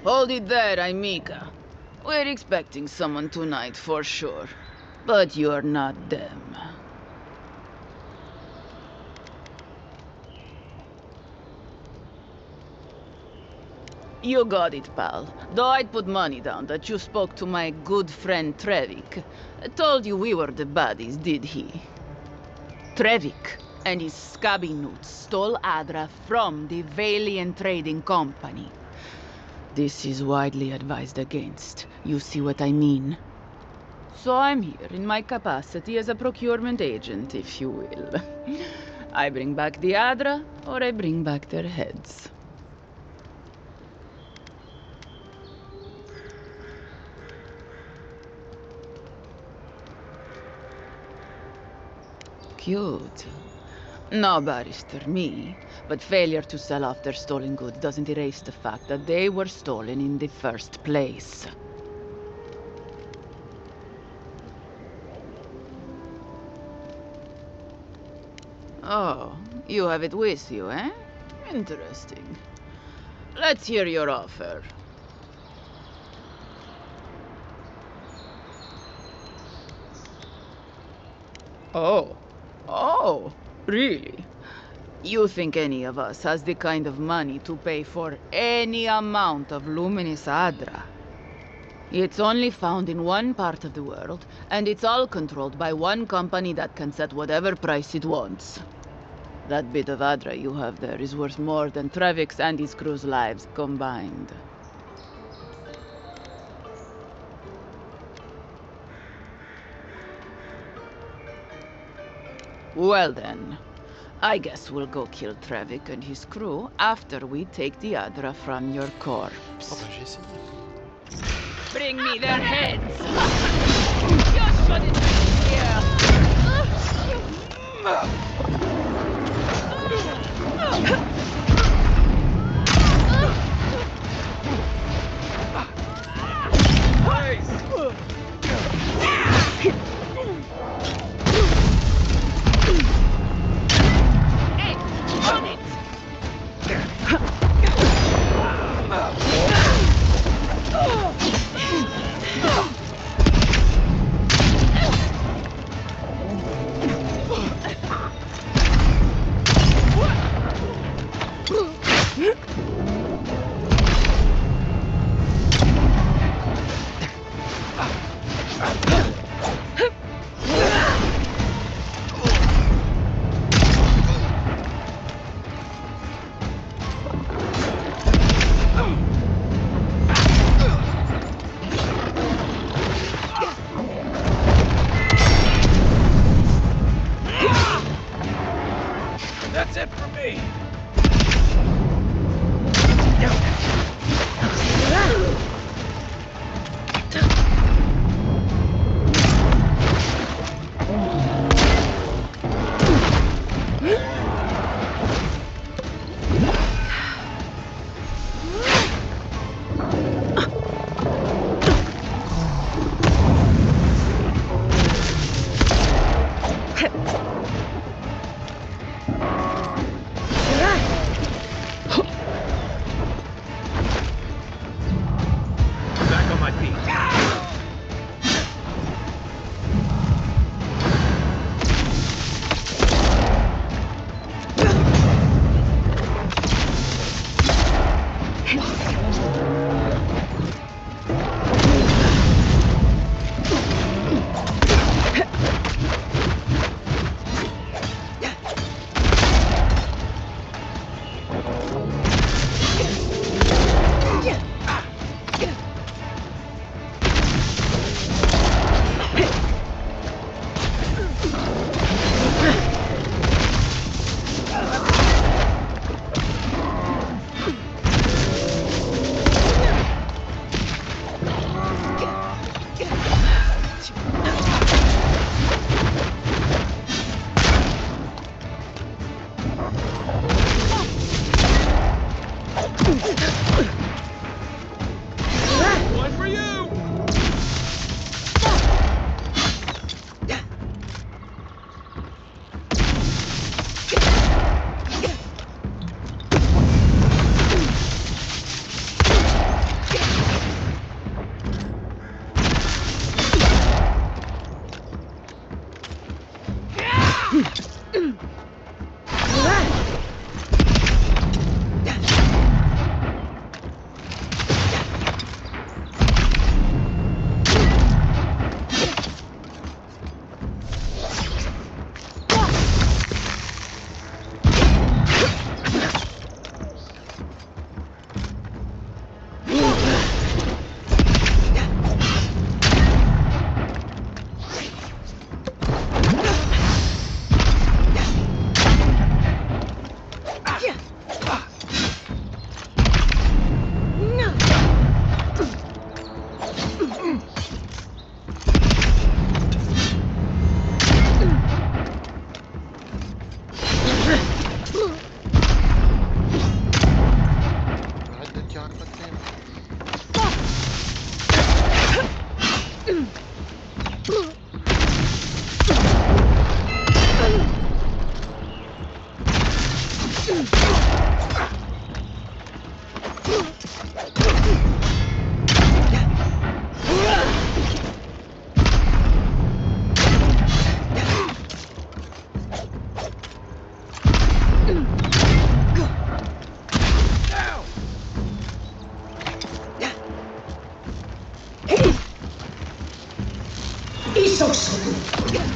S16: Hold it there, Aimika. We're expecting someone tonight for sure. But you're not them. You got it, pal. Though I'd put money down that you spoke to my good friend Trevik. Told you we were the baddies, did he? Trevik and his scabby newts stole Adra from the Valiant Trading Company. This is widely advised against. You see what I mean? So I'm here in my capacity as a procurement agent, if you will. I bring back the Adra, or I bring back their heads. Cute. No, Barrister, me. But failure to sell off their stolen goods doesn't erase the fact that they were stolen in the first place. Oh, you have it with you, eh? Interesting. Let's hear your offer. Oh, really? You think any of us has the kind of money to pay for any amount of luminous Adra? It's only found in one part of the world, and it's all controlled by one company that can set whatever price it wants. That bit of Adra you have there is worth more than Trevik's and his crew's lives combined. Well then, I guess we'll go kill Trevik and his crew after we take the Adra from your corpse.
S1: Oh bah j'ai essayé.
S16: Bring me their heads! You shouldn't be here! Hey, hold it!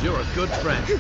S7: You're a good friend.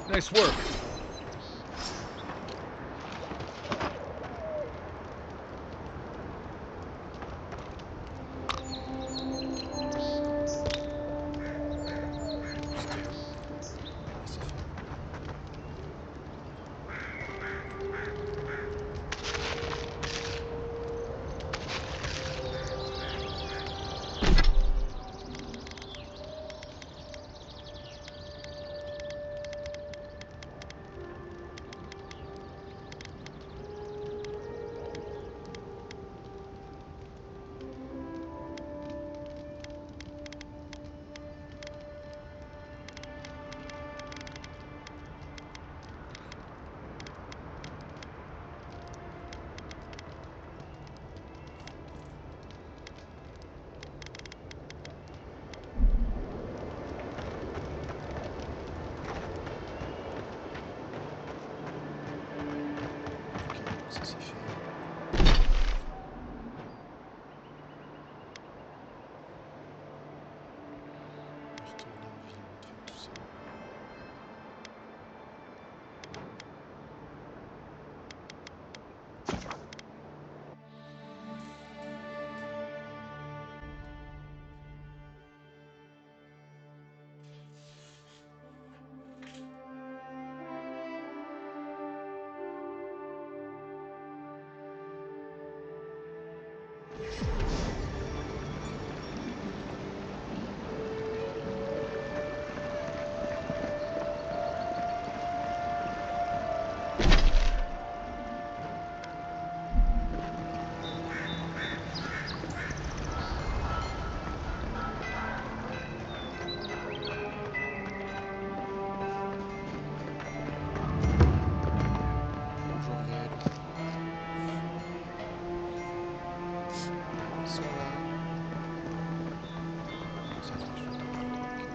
S6: Nice work.
S1: Ça c'est fait. Retourner en ville avant de faire tout ça.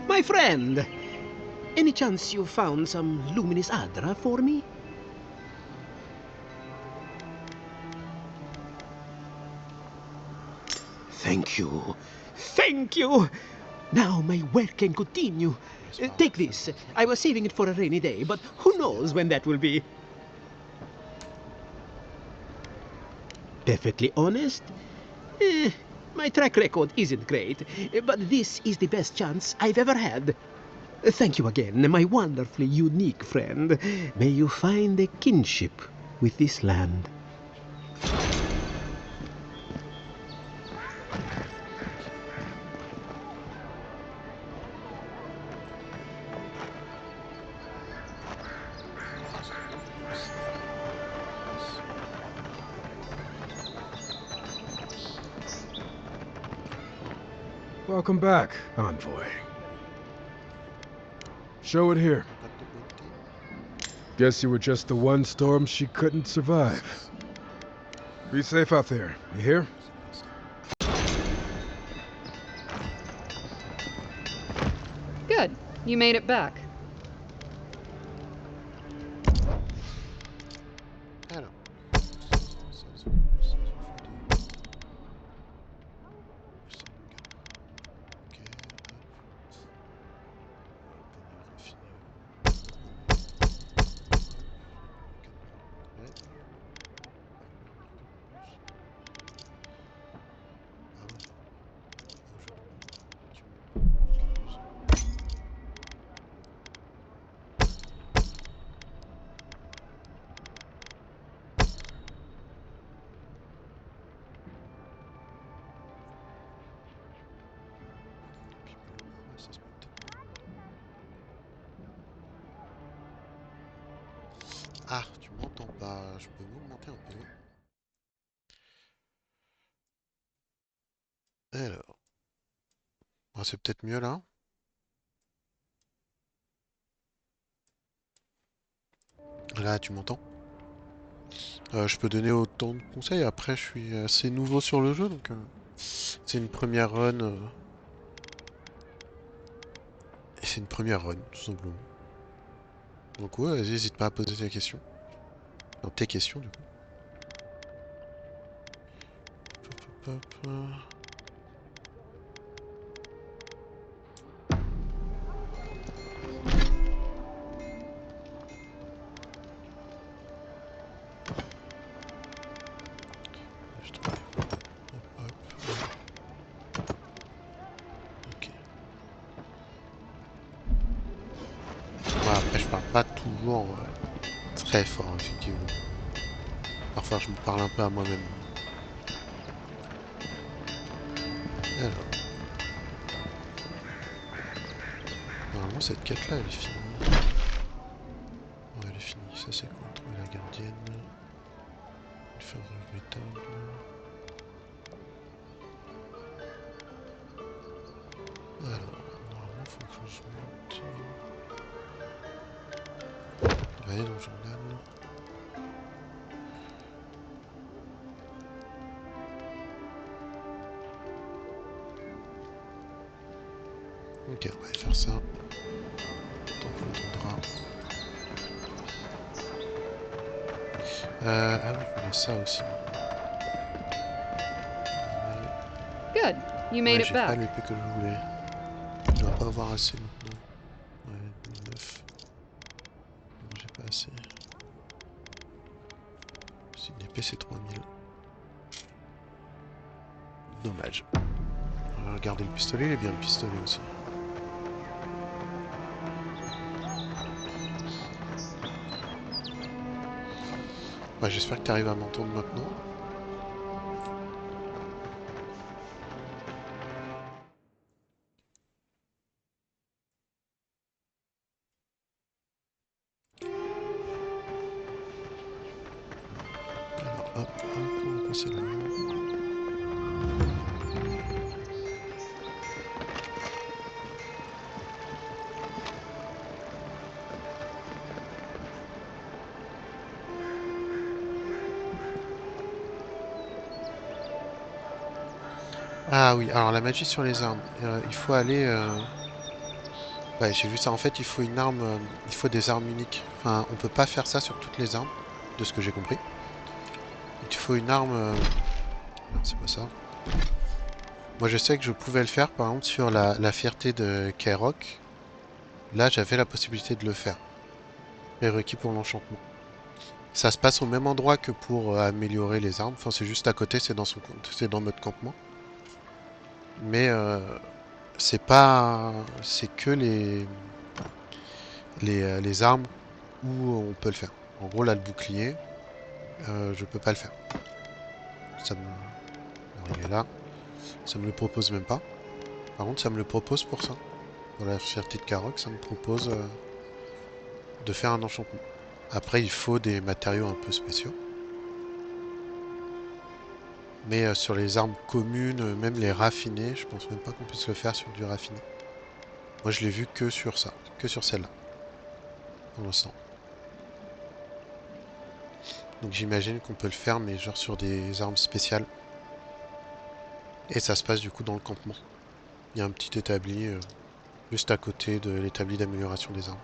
S17: My friend! Any chance you found some luminous Adra for me? Thank you. Thank you! Now my work can continue. Take this. I was saving it for a rainy day, but who knows when that will be? Perfectly honest? My track record isn't great, but this is the best chance I've ever had. Thank you again, my wonderfully unique friend. May you find a kinship with this land.
S12: Welcome back, envoy. Show it here. Guess you were just the one storm she couldn't survive. Be safe out there, you hear?
S2: Good. You made it back.
S1: Alors. Ah, tu m'entends pas. Je peux m'augmenter un peu. Alors. Ah, c'est peut-être mieux là. Là, tu m'entends? Je peux donner autant de conseils. Après, je suis assez nouveau sur le jeu, donc c'est une première run. Et c'est une première run, tout simplement. Donc ouais, vas-y, n'hésite pas à poser tes questions. Non, tes questions, du coup. Hop, hop, hop. Je trouve. Hop, hop. Ok. Ouais, après, je parle pas toujours très fort, effectivement. Parfois, je me parle un peu à moi-même. Alors. Normalement, cette quête-là, elle est finie. Ouais, elle est finie. Ça, c'est quoi? Trouver la gardienne. Une fin regrettable. Alors, normalement, faut que je monte. On va aller dans le journal. Ok, on va aller faire ça. Tant qu'on entendra. Ah oui, on a ça aussi.
S2: Good. You made
S1: Ouais,
S2: it
S1: j'ai pas
S2: back.
S1: l'épée que je voulais. Je dois pas avoir assez maintenant. Ouais, 9. Non, j'ai pas assez. C'est une épée, c'est 3000. Dommage. On va regarder le pistolet, il est bien le pistolet aussi. Ouais, j'espère que tu arrives à m'entendre maintenant. Alors, hop, hop, on va passer là. Ah oui, alors la magie sur les armes. Il faut aller... Ouais, j'ai vu ça. En fait, il faut une arme... il faut des armes uniques. Enfin, on peut pas faire ça sur toutes les armes, de ce que j'ai compris. Il faut une arme... Non, c'est pas ça. Moi, je sais que je pouvais le faire, par exemple, sur la fierté de K-Rock. Là, j'avais la possibilité de le faire. Prérequis pour l'enchantement. Ça se passe au même endroit que pour améliorer les armes. Enfin, c'est juste à côté, c'est dans notre campement. Mais c'est pas... C'est que les armes où on peut le faire. En gros, là, le bouclier, je peux pas le faire. Ça me... Arrivé là, ça me le propose même pas. Par contre, ça me le propose pour ça. Pour la fierté de Karok, ça me propose de faire un enchantement. Après, il faut des matériaux un peu spéciaux. Mais sur les armes communes, même les raffinées, je pense même pas qu'on puisse le faire sur du raffiné. Moi, je l'ai vu que sur ça, que sur celle-là, pour l'instant. Donc j'imagine qu'on peut le faire, mais genre sur des armes spéciales. Et ça se passe du coup dans le campement. Il y a un petit établi juste à côté de l'établi d'amélioration des armes.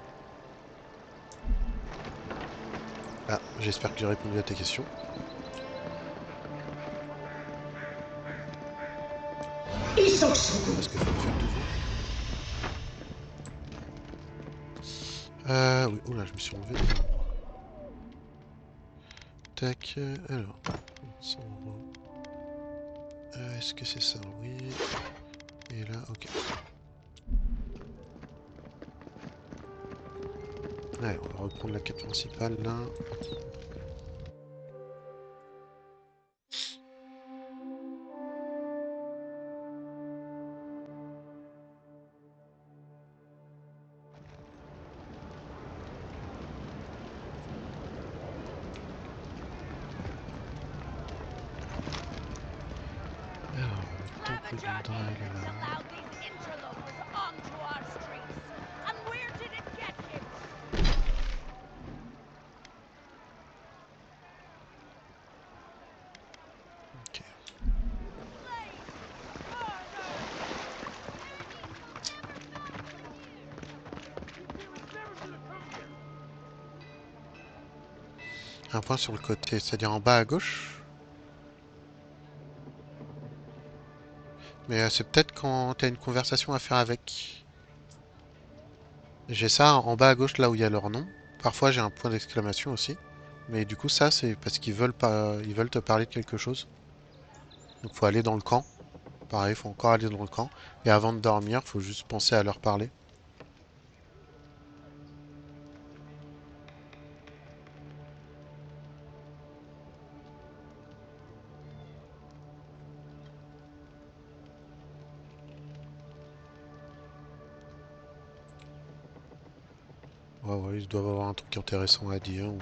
S1: Ah, j'espère que j'ai répondu à tes questions. Est-ce qu'il faut le faire toujours? Oui, oula, je me suis enlevé. Tac, alors. 100 euros. Est-ce que c'est ça? Oui. Et là, ok. Allez, on va reprendre la quête principale là. Un point sur le côté, c'est-à-dire en bas à gauche. Mais c'est peut-être quand t'as une conversation à faire avec. J'ai ça en bas à gauche là où il y a leur nom. Parfois j'ai un point d'exclamation aussi. Mais du coup ça c'est parce qu'ils veulent pas, ils veulent te parler de quelque chose. Donc faut aller dans le camp. Pareil, faut encore aller dans le camp. Et avant de dormir, faut juste penser à leur parler. Ouais, ils doivent avoir un truc intéressant à dire ou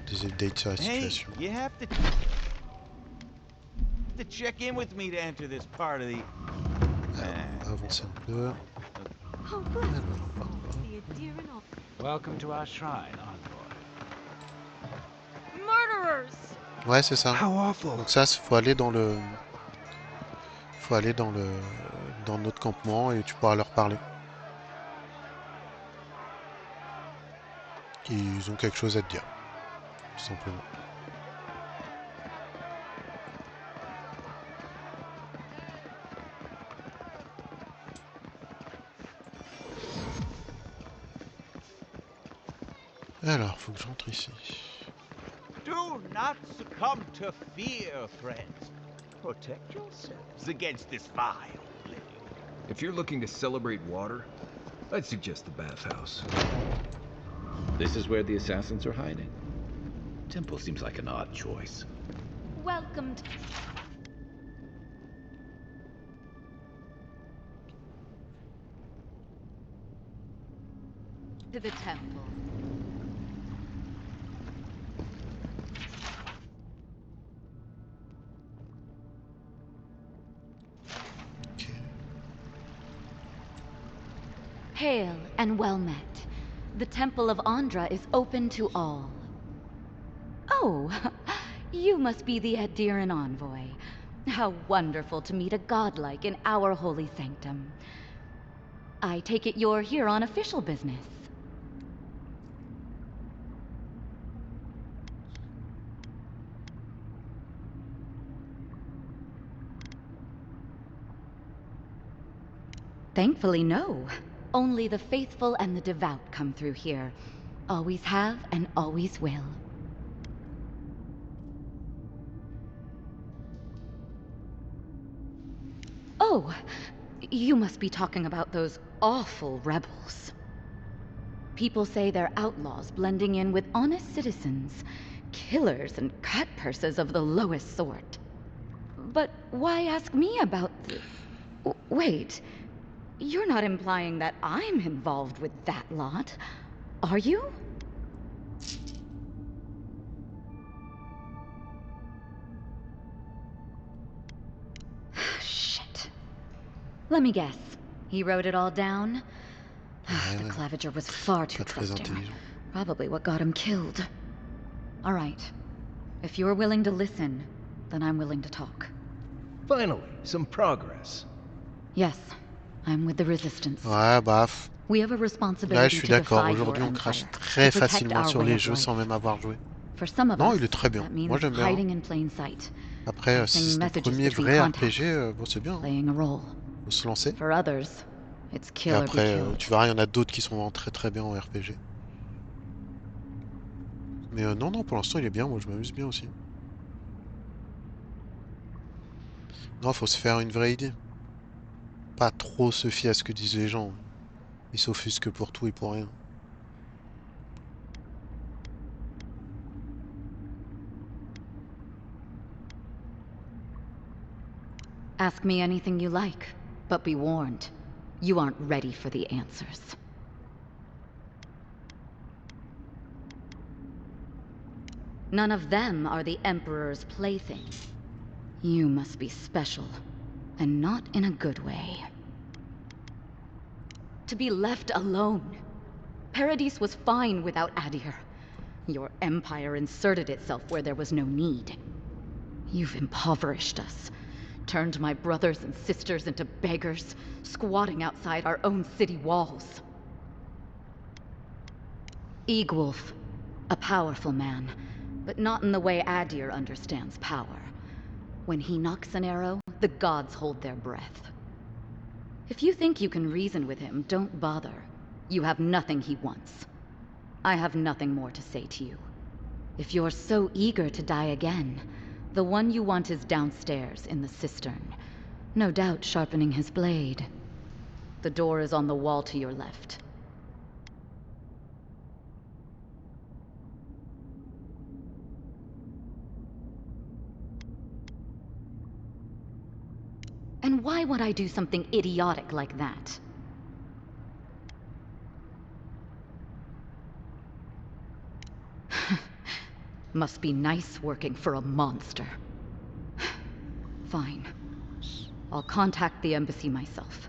S1: des updates sur la situation.
S18: You have to check in with me to enter this part of the...
S1: Alors, avancer un peu.
S7: Welcome to our shrine, envoy.
S4: Murderers!
S1: Ouais, c'est ça. Donc ça, faut aller dans le... Faut aller dans notre campement et tu pourras leur parler. Ils ont quelque chose à te dire, tout simplement. Alors, faut que j'entre ici.
S18: Do not succumb to fear, friends. Protect yourselves against this vile living.
S6: If you're looking to celebrate water, I'd suggest the bathhouse.
S7: This is where the assassins are hiding. Temple seems like an odd choice.
S4: Welcome
S2: to the temple.
S19: Hail and well met. The Temple of Andra is open to all. Oh, you must be the Adiran envoy. How wonderful to meet a godlike in our holy sanctum. I take it you're here on official business. Thankfully, no. Only the faithful and the devout come through here. Always have and always will. Oh, you must be talking about those awful rebels. People say they're outlaws blending in with honest citizens, killers and cut purses of the lowest sort. But why ask me about the... Wait, you're not implying that I'm involved with that lot, are you? Shit. Let me guess. He wrote it all down? The Claviger was far too trusting. Probably what got him killed. All right. If you're willing to listen, then I'm willing to talk.
S6: Finally, some progress.
S19: Yes, I'm with the Resistance.
S1: Ouais, bah.
S19: We have a
S1: Là, je
S19: responsibility
S1: suis
S19: to
S1: d'accord.
S19: defy your
S1: Aujourd'hui, on crache
S19: empire,
S1: très
S19: to protect
S1: facilement
S19: our
S1: sur
S19: way
S1: les
S19: of
S1: jeux
S19: life.
S1: sans même avoir joué.
S19: For some of
S1: Non,
S19: us,
S1: il est très bien.
S19: that means
S1: Moi, j'aime bien.
S19: hiding in plain sight,
S1: Après, si
S19: passing
S1: c'est ton
S19: messages
S1: premier
S19: between
S1: vrai
S19: contacts,
S1: RPG, bon, c'est bien.
S19: playing a role.
S1: Faut se lancer.
S19: For others, it's
S1: Et
S19: kill or be
S1: après,
S19: killed.
S1: tu verras, il y en a d'autres qui sont vraiment très très bien en RPG. Mais non, non, pour l'instant, il est bien. Moi, je m'amuse bien aussi. Non, faut se faire une vraie idée. Pas trop se fier à ce que disent les gens. Ils s'offusquent pour tout et pour rien.
S19: Ask me anything you like, but be warned, you aren't ready for the answers. None of them are the Emperor's plaything. You must be special, and not in a good way. To be left alone. Paradis was fine without Adir. Your empire inserted itself where there was no need. You've impoverished us, turned my brothers and sisters into beggars, squatting outside our own city walls. Egwulf, a powerful man, but not in the way Adir understands power. When he knocks an arrow, the gods hold their breath. If you think you can reason with him, don't bother. You have nothing he wants. I have nothing more to say to you. If you're so eager to die again, the one you want is downstairs in the cistern, no doubt sharpening his blade. The door is on the wall to your left. And why would I do something idiotic like that? Must be nice working for a monster. Fine. I'll contact the embassy myself.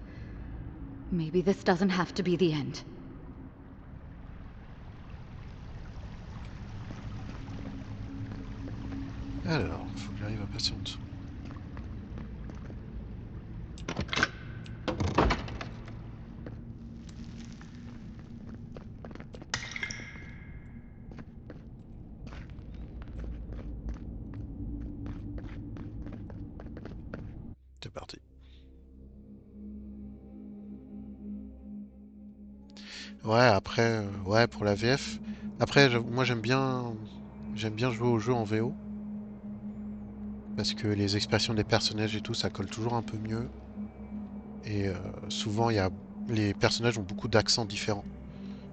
S19: Maybe this doesn't have to be the end.
S1: Alors, faut que j'arrive à passer en dessous. C'est parti. Ouais, après, ouais, pour la VF. Après, moi j'aime bien jouer au jeu en VO. Parce que les expressions des personnages et tout, ça colle toujours un peu mieux. Et souvent, les personnages ont beaucoup d'accents différents.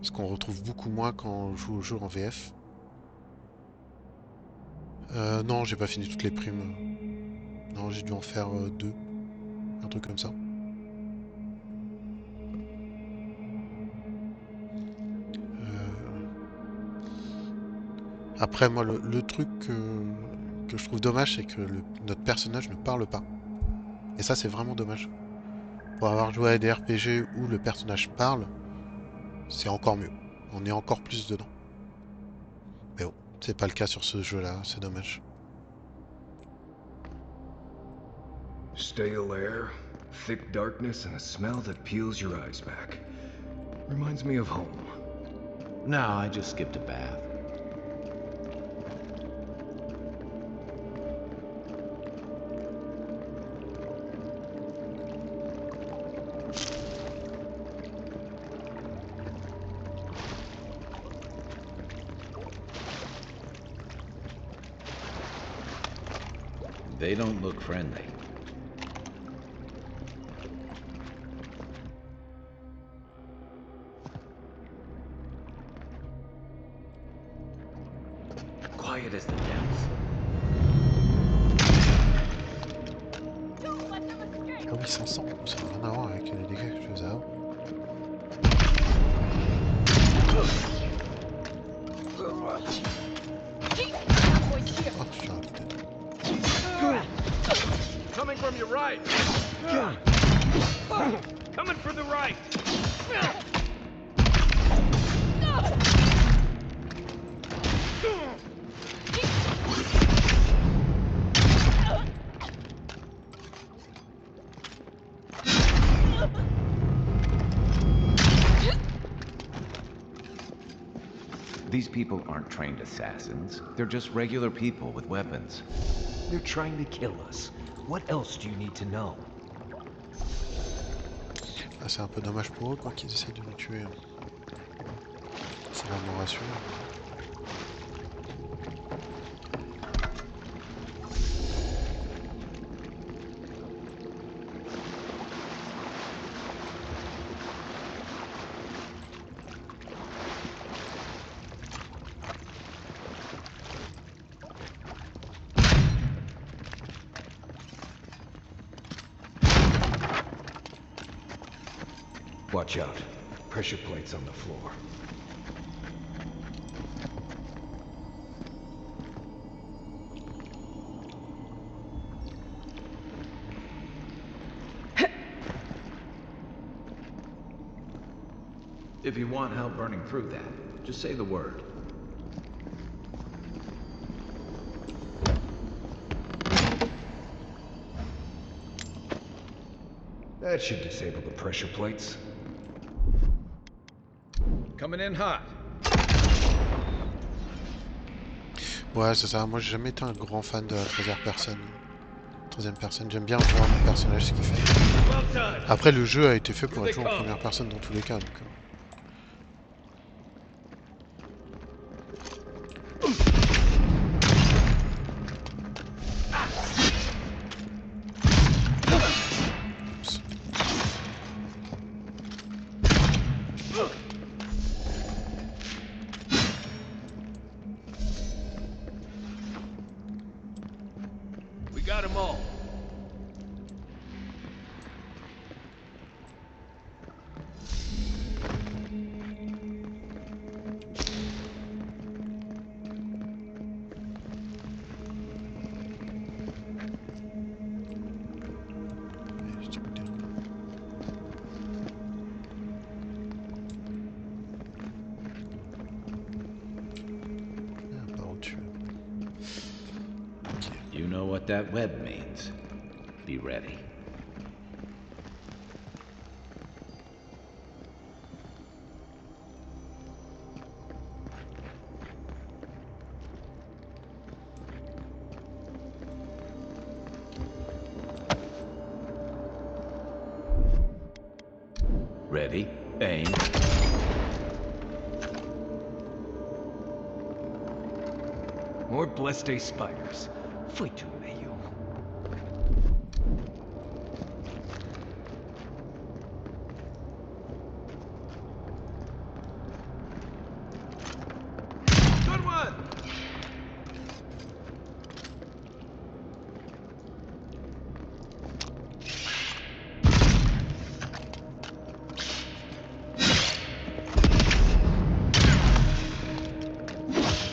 S1: Ce qu'on retrouve beaucoup moins quand on joue au jeu en VF. Non, j'ai pas fini toutes les primes. Non, j'ai dû en faire 2. Un truc comme ça. Après, moi, le truc que je trouve dommage, c'est que notre personnage ne parle pas. Et ça, c'est vraiment dommage. Pour avoir joué à des RPG où le personnage parle, c'est encore mieux. On est encore plus dedans. Mais bon, c'est pas le cas sur ce jeu-là, c'est dommage.
S6: Stale air, thick darkness, and a smell that peels your eyes back. Reminds me of home.
S7: No, I just skipped a bath. They don't look friendly.
S3: Quiet as the depths.
S1: Comme ils s'en sortent, ça n'a rien à voir avec les dégâts que je faisais avant. Oh putain, putain.
S18: Coming from your right. Coming for the right.
S7: These people aren't trained assassins. They're just regular people with weapons.
S5: They're trying to kill us. What else do you need to know?
S1: Ah, c'est un peu dommage pour eux quoi qu'ils essaient de nous tuer. Ça va me rassurer.
S5: Watch out. Pressure plates on the floor.
S7: If you want help burning through that, just say the word.
S5: That should disable the pressure plates.
S7: Coming in hot.
S1: Ouais, c'est ça. Moi, j'ai jamais été un grand fan de la troisième personne. Troisième personne, j'aime bien voir mon personnage ce qu'il fait. Après, le jeu a été fait pour être joué en première personne dans tous les cas. Donc,
S18: We got them all.
S7: You know what that web means. Be ready. Ready, aim.
S5: More Bleste spiders. Fight meio.
S18: Good one!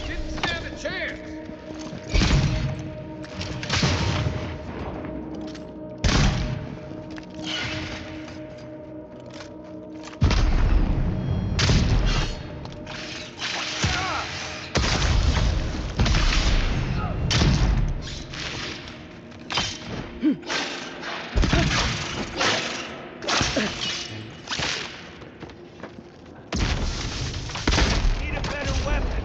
S7: Didn't stand a chance!
S18: Need a better weapon.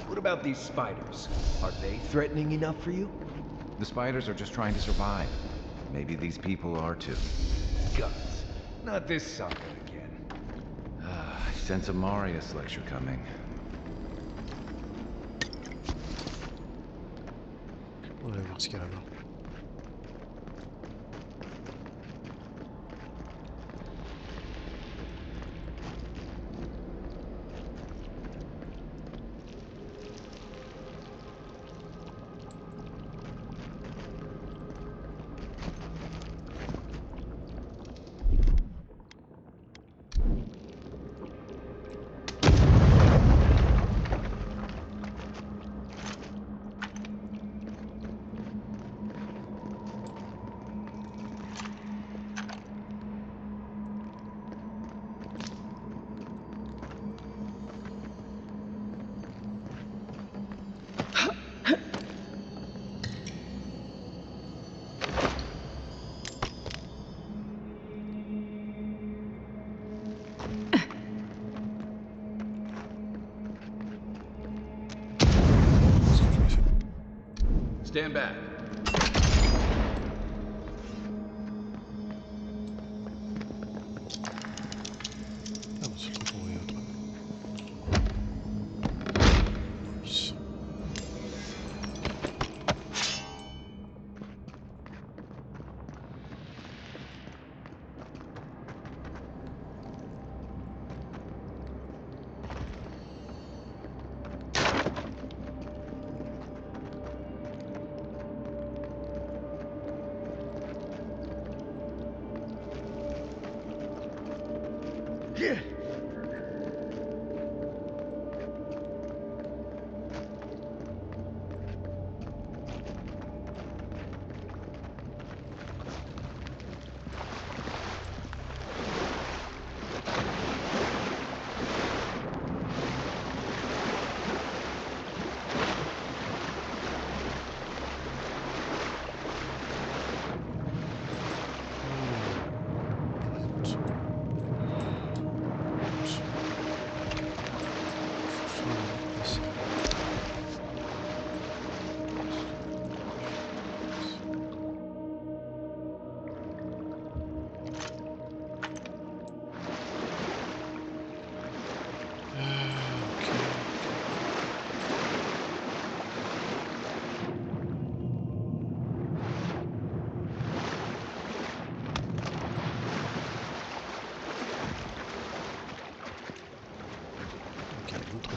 S5: What about these spiders? Are they threatening enough for you?
S7: The spiders are just trying to survive. Maybe these people are too.
S5: Guns. Not this sucker again.
S7: I sense a Marius lecture coming.
S1: On va voir ce qu'il y a là-bas.
S6: Stand back.
S1: Ah, c'est trop pour les autres. Nice.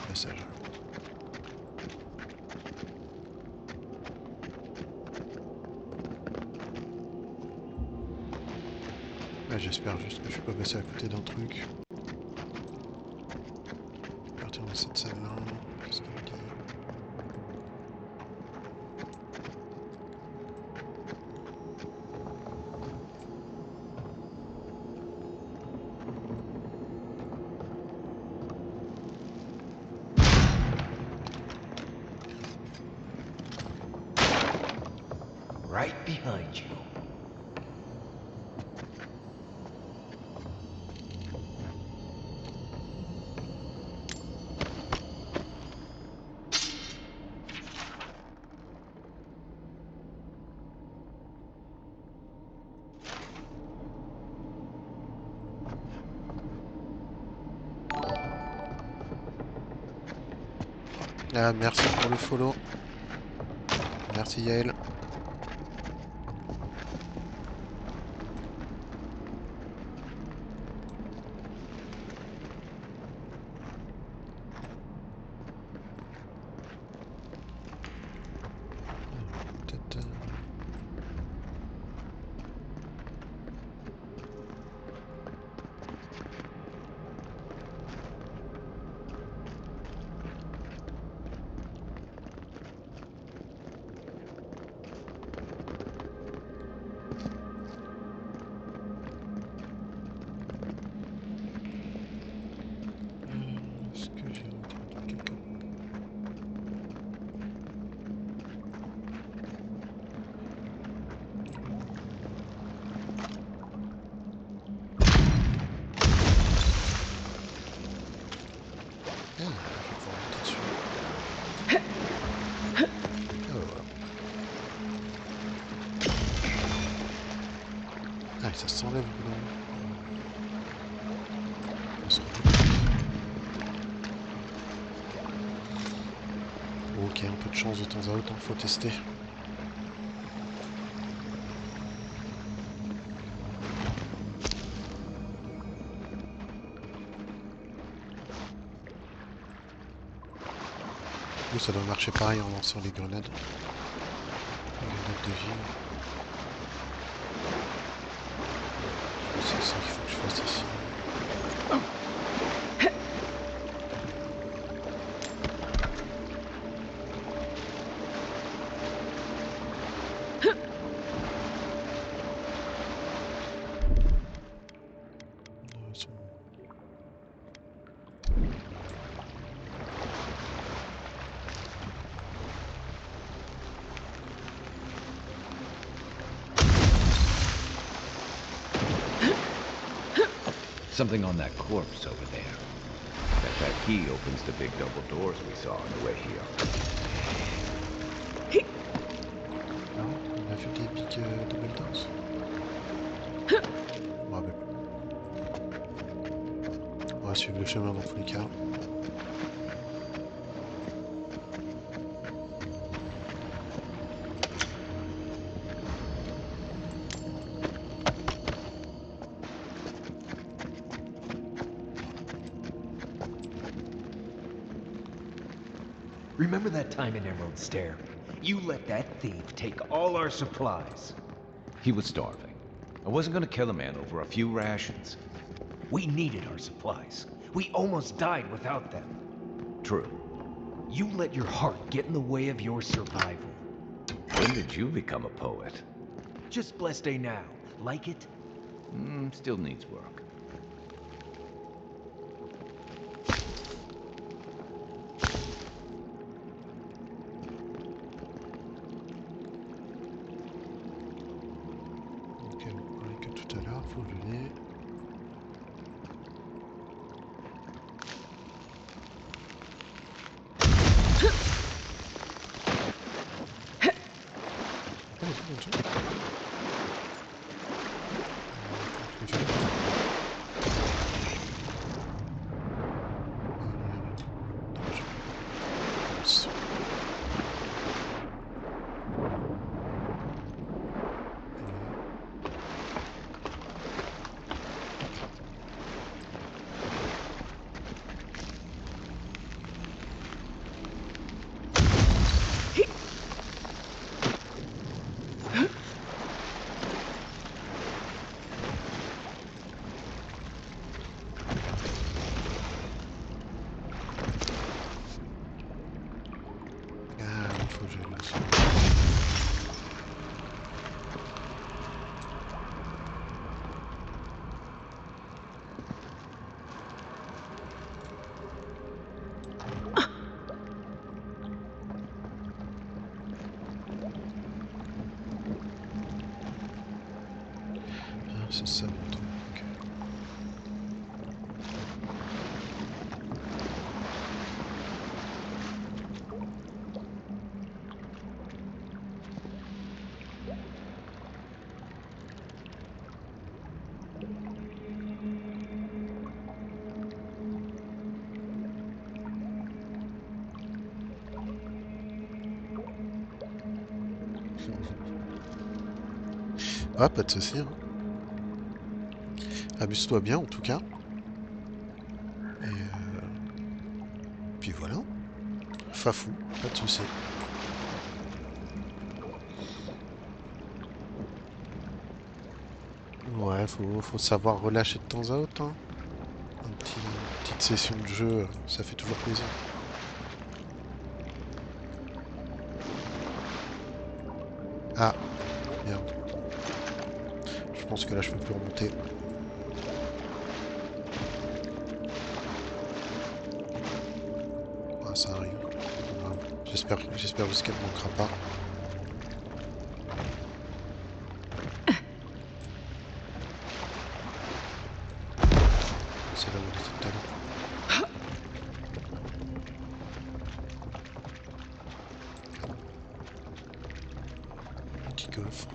S1: Passage. Ah, j'espère juste que je suis pas passé à côté d'un truc. À partir de cette salle là, qu'est-ce qu'il me dit?
S18: Right behind you.
S1: Ah, merci pour le follow. Merci Yael. Ah, ça s'enlève le boulot. Ok, un peu de chance de temps à autre, faut tester. coup, ça doit marcher pareil en lançant les grenades. Les grenades de vie. C'est ça qu'il faut que je fasse ici.
S7: Something on that corpse over there.
S3: That key opens the big double doors we saw on the way here.
S1: Non, on a vu des big double doors. On rappelle plus. On va suivre le chemin dans tous les cas.
S18: Remember that time in Emerald Stair? You let that thief take all our supplies.
S3: He was starving. I wasn't gonna kill a man over a few rations.
S18: We needed our supplies. We almost died without them.
S3: True.
S18: You let your heart get in the way of your survival.
S3: When did you become a poet?
S18: Just blessed day now. Like it?
S3: Still needs work. C'est ça le bouton. Ok. Ah, pas de soucis. Hein. Amuse-toi bien en tout cas. Et puis voilà. Fafou, pas de soucis. Ouais, faut savoir relâcher de temps à autre. Hein. Une petite session de jeu, ça fait toujours plaisir. Ah, merde. Je pense que là je peux plus remonter. Ah, ça arrive. J'espère juste qu'elle ne manquera pas. C'est là où on était tout à l'heure. Petit coffre.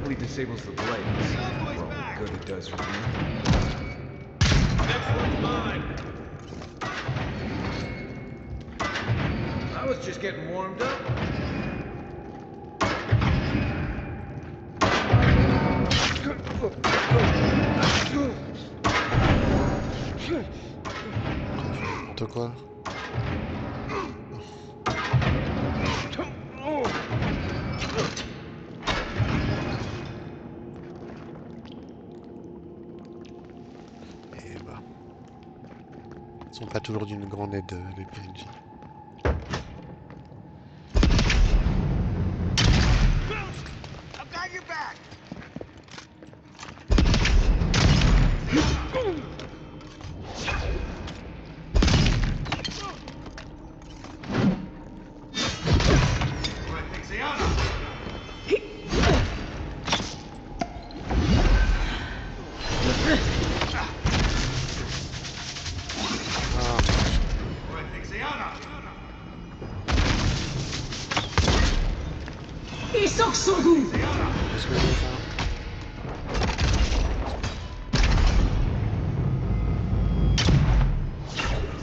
S6: hopefully disables the blades. For all the good it does for me.
S20: Next one's mine.
S7: I was just getting warmed up.
S3: N'importe quoi. Et bah. Ils sont pas toujours d'une grande aide, les PNJ.
S18: I've got your back.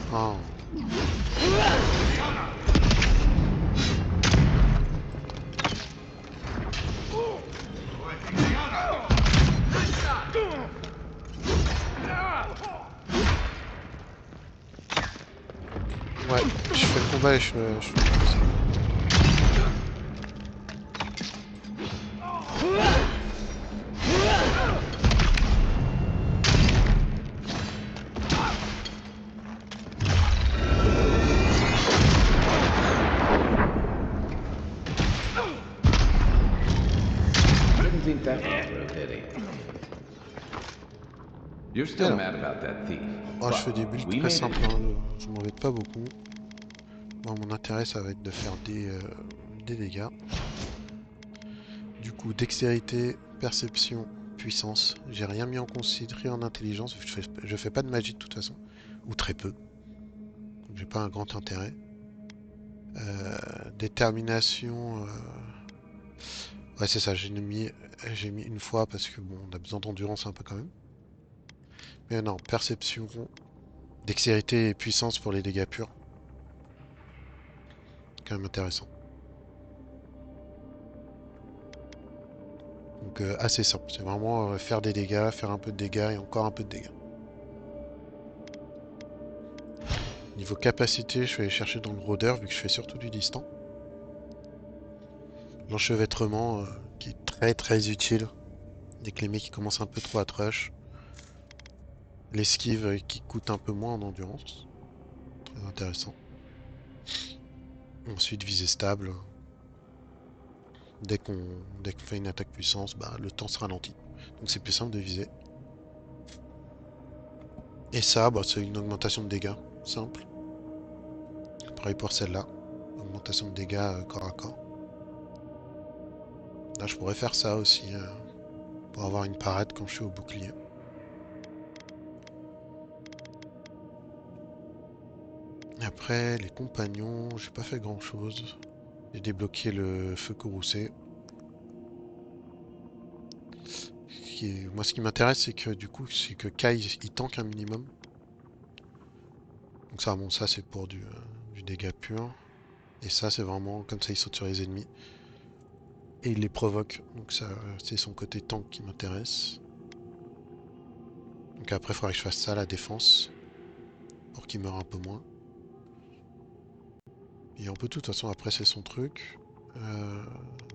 S3: Oh. Ouais, je fais le combat et je fais ça.
S7: Didn't think that one through, did he? You're still mad about that thief.
S3: Oh, je fais des builds très simples, hein, je m'embête pas beaucoup. Moi, mon intérêt, ça va être de faire des dégâts. Du coup, dextérité, perception, puissance. J'ai rien mis en considéré en intelligence. Je fais pas de magie de toute façon. Ou très peu. Donc j'ai pas un grand intérêt. Détermination. Ouais, c'est ça. J'ai mis une fois parce que bon, on a besoin d'endurance un peu quand même. Mais non, perception, dextérité et puissance pour les dégâts purs. Quand même intéressant. Donc assez simple. C'est vraiment faire des dégâts, faire un peu de dégâts et encore un peu de dégâts. Niveau capacité, je vais aller chercher dans le rôdeur vu que je fais surtout du distant. L'enchevêtrement qui est très très utile dès que les mecs commencent un peu trop à trush. L'esquive qui coûte un peu moins en endurance. Très intéressant. Ensuite visée stable. Dès qu'on fait une attaque puissance, bah, le temps se ralentit. Donc c'est plus simple de viser. Et ça, bah, c'est une augmentation de dégâts. Simple. Pareil pour celle-là. Augmentation de dégâts corps à corps. Là je pourrais faire ça aussi. Pour avoir une parade quand je suis au bouclier. Après, les compagnons, j'ai pas fait grand chose. J'ai débloqué le feu courroucé. Moi, ce qui m'intéresse, c'est que du coup, c'est que Kai, il tank un minimum. Donc ça, bon, ça c'est pour du dégât pur. Et ça, c'est vraiment comme ça, il saute sur les ennemis. Et il les provoque. Donc ça, c'est son côté tank qui m'intéresse. Donc après, il faudrait que je fasse ça, la défense. Pour qu'il meure un peu moins. Et on peut de toute façon, après, c'est son truc.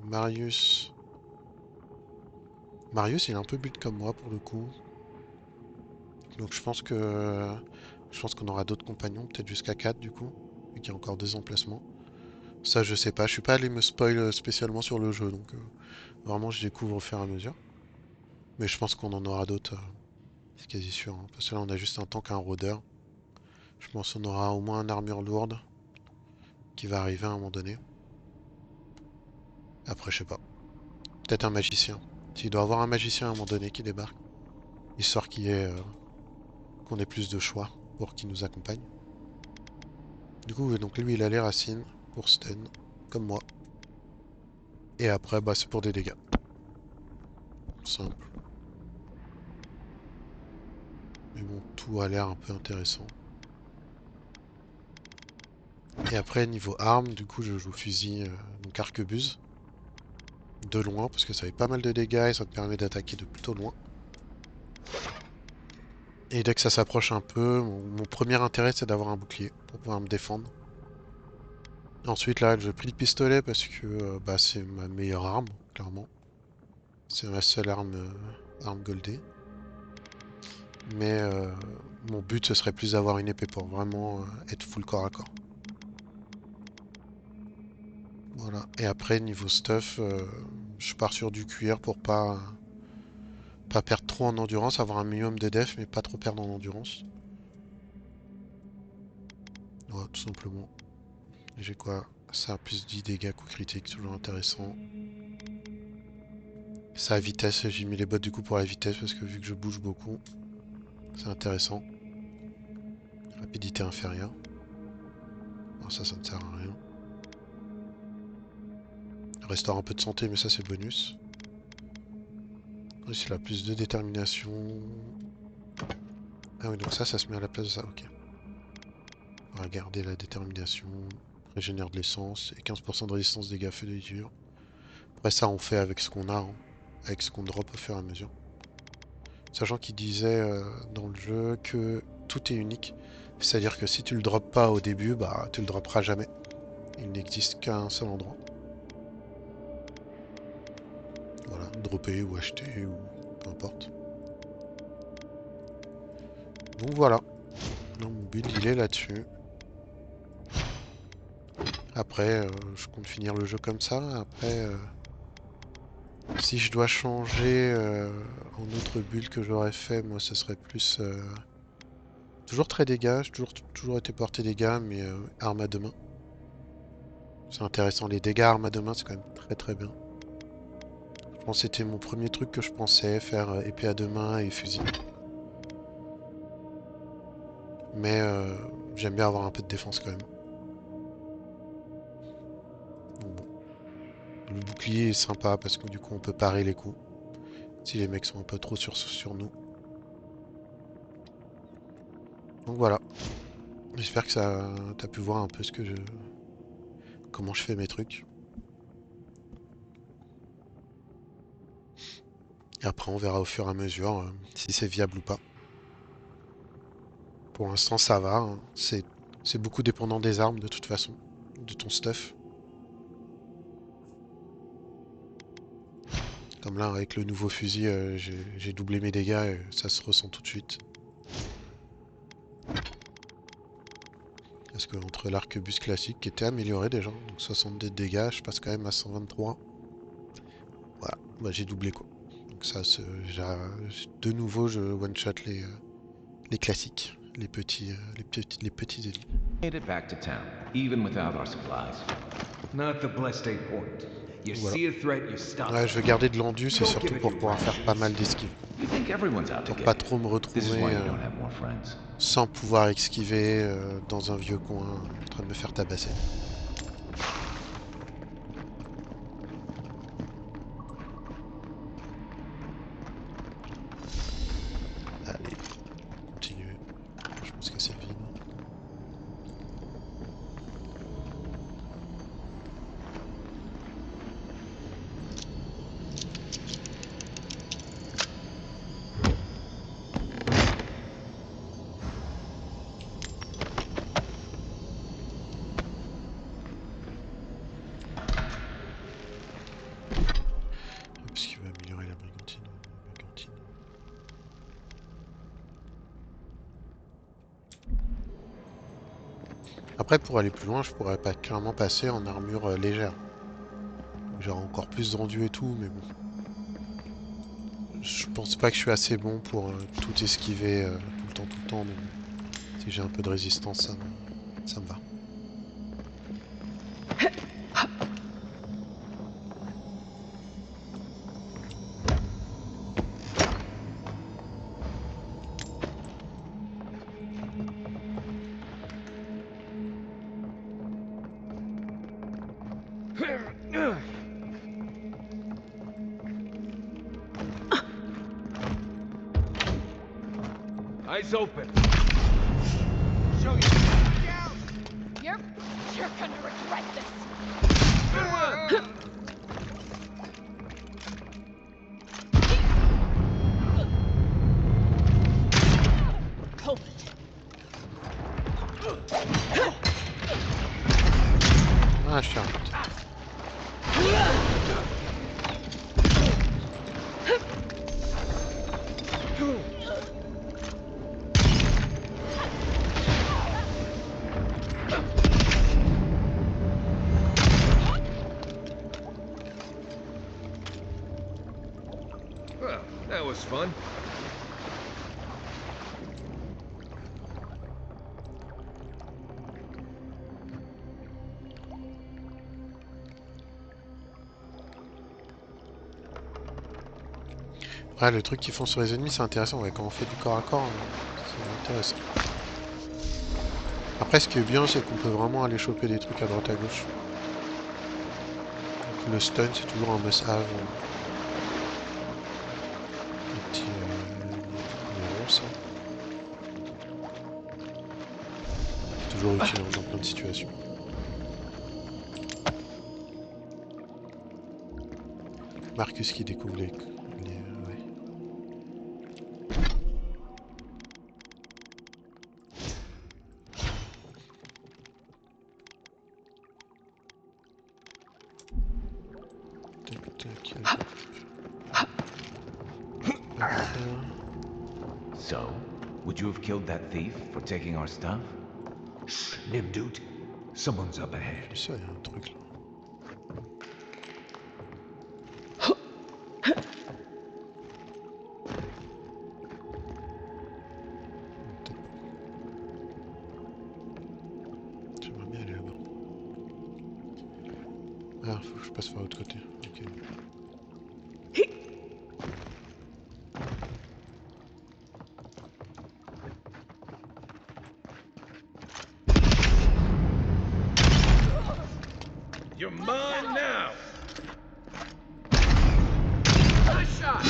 S3: Marius, il est un peu build comme moi pour le coup. Donc je pense qu'on aura d'autres compagnons, peut-être jusqu'à 4 du coup, vu qu'il y a encore 2 emplacements. Ça je sais pas, je suis pas allé me spoil spécialement sur le jeu, donc vraiment je découvre au fur et à mesure. Mais je pense qu'on en aura d'autres, c'est quasi sûr, hein, parce que là on a juste un tank et un rôdeur. Je pense qu'on aura au moins une armure lourde qui va arriver à un moment donné. Après je sais pas, peut-être un magicien. S'il doit y avoir un magicien à un moment donné qui débarque, histoire qu'on ait plus de choix pour qu'il nous accompagne. Du coup, donc lui, il a les racines pour stun, comme moi. Et après, bah, c'est pour des dégâts. simple. Mais bon, tout a l'air un peu intéressant. Et après, niveau armes, du coup, je joue fusil, donc arquebuse. De loin, parce que ça fait pas mal de dégâts et ça te permet d'attaquer de plutôt loin. Et dès que ça s'approche un peu, mon premier intérêt c'est d'avoir un bouclier pour pouvoir me défendre. Ensuite là, j'ai pris le pistolet parce que bah, c'est ma meilleure arme, clairement. C'est ma seule arme goldée. Mais mon but ce serait plus d'avoir une épée pour vraiment être full corps à corps. Voilà. Et après niveau stuff, je pars sur du cuir pour pas perdre trop en endurance, avoir un minimum de def mais pas trop perdre en endurance. Voilà, tout simplement. J'ai quoi? Ça, plus 10 dégâts, coup critique, toujours intéressant. Ça, vitesse, j'ai mis les bottes du coup pour la vitesse parce que vu que je bouge beaucoup, c'est intéressant. Rapidité inférieure. Alors ça ne sert à rien. Restaure un peu de santé, mais ça c'est bonus. Ici, là, plus de détermination. Ah oui, donc ça se met à la place de ça, ok. On va garder la détermination. Régénère de l'essence et 15% de résistance dégâts feu de dur. Après ça, on fait avec ce qu'on a, hein, avec ce qu'on drop au fur et à mesure. Sachant qu'il disait dans le jeu que tout est unique. C'est-à-dire que si tu le droppes pas au début, bah tu le dropperas jamais. Il n'existe qu'un seul endroit. Voilà, dropper ou acheter ou peu importe. Donc voilà. Donc, mon build il est là-dessus. Après, je compte finir le jeu comme ça. Après, si je dois changer en autre build que j'aurais fait, moi ce serait plus... toujours très dégâts, j'ai toujours été porté dégâts, mais arme à deux mains. C'est intéressant, les dégâts arme à deux mains, c'est quand même très très bien. Je pense que c'était mon premier truc que je pensais, faire épée à deux mains et fusil. Mais j'aime bien avoir un peu de défense quand même. Donc bon. Le bouclier est sympa parce que du coup on peut parer les coups. Si les mecs sont un peu trop sur nous. Donc voilà. J'espère que t'as pu voir un peu comment je fais mes trucs. Et après on verra au fur et à mesure si c'est viable ou pas. Pour l'instant ça va, hein. C'est beaucoup dépendant des armes de toute façon, de ton stuff. Comme là avec le nouveau fusil, j'ai doublé mes dégâts et ça se ressent tout de suite. Parce que entre l'arquebus classique qui était amélioré déjà, donc 62 de dégâts, je passe quand même à 123. Voilà, bah, j'ai doublé quoi. Donc ça, de nouveau, je one-shot les classiques, les petits ennemis.
S7: Made it back to town, even without our supplies.
S6: Not the blessed eight point. You
S3: Voilà.
S6: see a threat, you stop.
S3: Ouais, je veux garder de l'endu, c'est
S6: Don't give
S3: surtout
S6: it
S3: pour
S6: your
S3: pouvoir faire pas mal d'esquives.
S7: You think everyone's out to
S3: Pour
S7: get
S3: pas
S7: you.
S3: trop me
S7: This is why
S3: retrouver
S7: you don't have more friends.
S3: sans pouvoir esquiver dans un vieux coin en train de me faire tabasser. Allez, continuer. Je pense que c'est vide. Parce qu'il va améliorer la brigantine. Après, pour aller plus loin, je pourrais pas clairement passer en armure légère. J'aurai encore plus de rendu et tout, mais bon. Je pense pas que je suis assez bon pour tout esquiver tout le temps, donc si j'ai un peu de résistance, ça me va.
S6: Eyes open.
S18: Show you.
S10: You're gonna regret this. Hold it.
S3: Machin.
S6: Well, that was fun.
S3: Ah, le truc qu'ils font sur les ennemis, c'est intéressant. Ouais, quand on fait du corps à corps, c'est intéressant. Après, ce qui est bien, c'est qu'on peut vraiment aller choper des trucs à droite à gauche. Donc, le stun, c'est toujours un must-have. Un petit numéro, ça. C'est toujours utile dans plein de situations. Marcus qui découvre les ouais.
S7: So, would you have killed that thief for taking our stuff?
S5: Shh, Nimdude. Someone's up ahead.
S3: Ça, il y a un truc là. J'aimerais bien aller là-bas. Ah, faut que je passe par l'autre côté. Ok.
S6: You're mine now!
S20: Nice shot!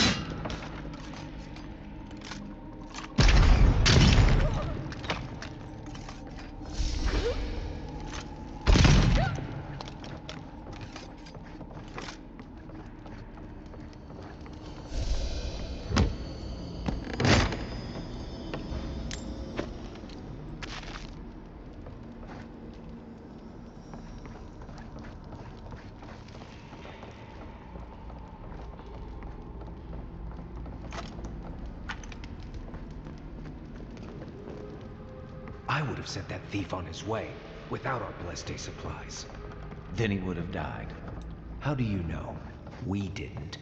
S5: I would have sent that thief on his way without our Bleste supplies.
S7: Then he would have died.
S5: How do you know? We didn't.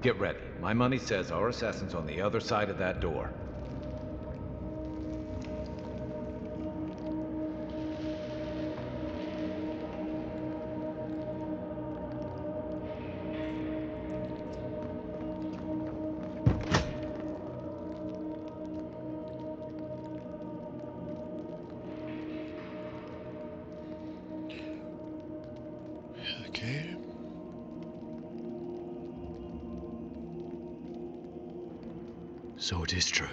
S7: Get ready. My money says our assassin's on the other side of that door.
S21: So it is true.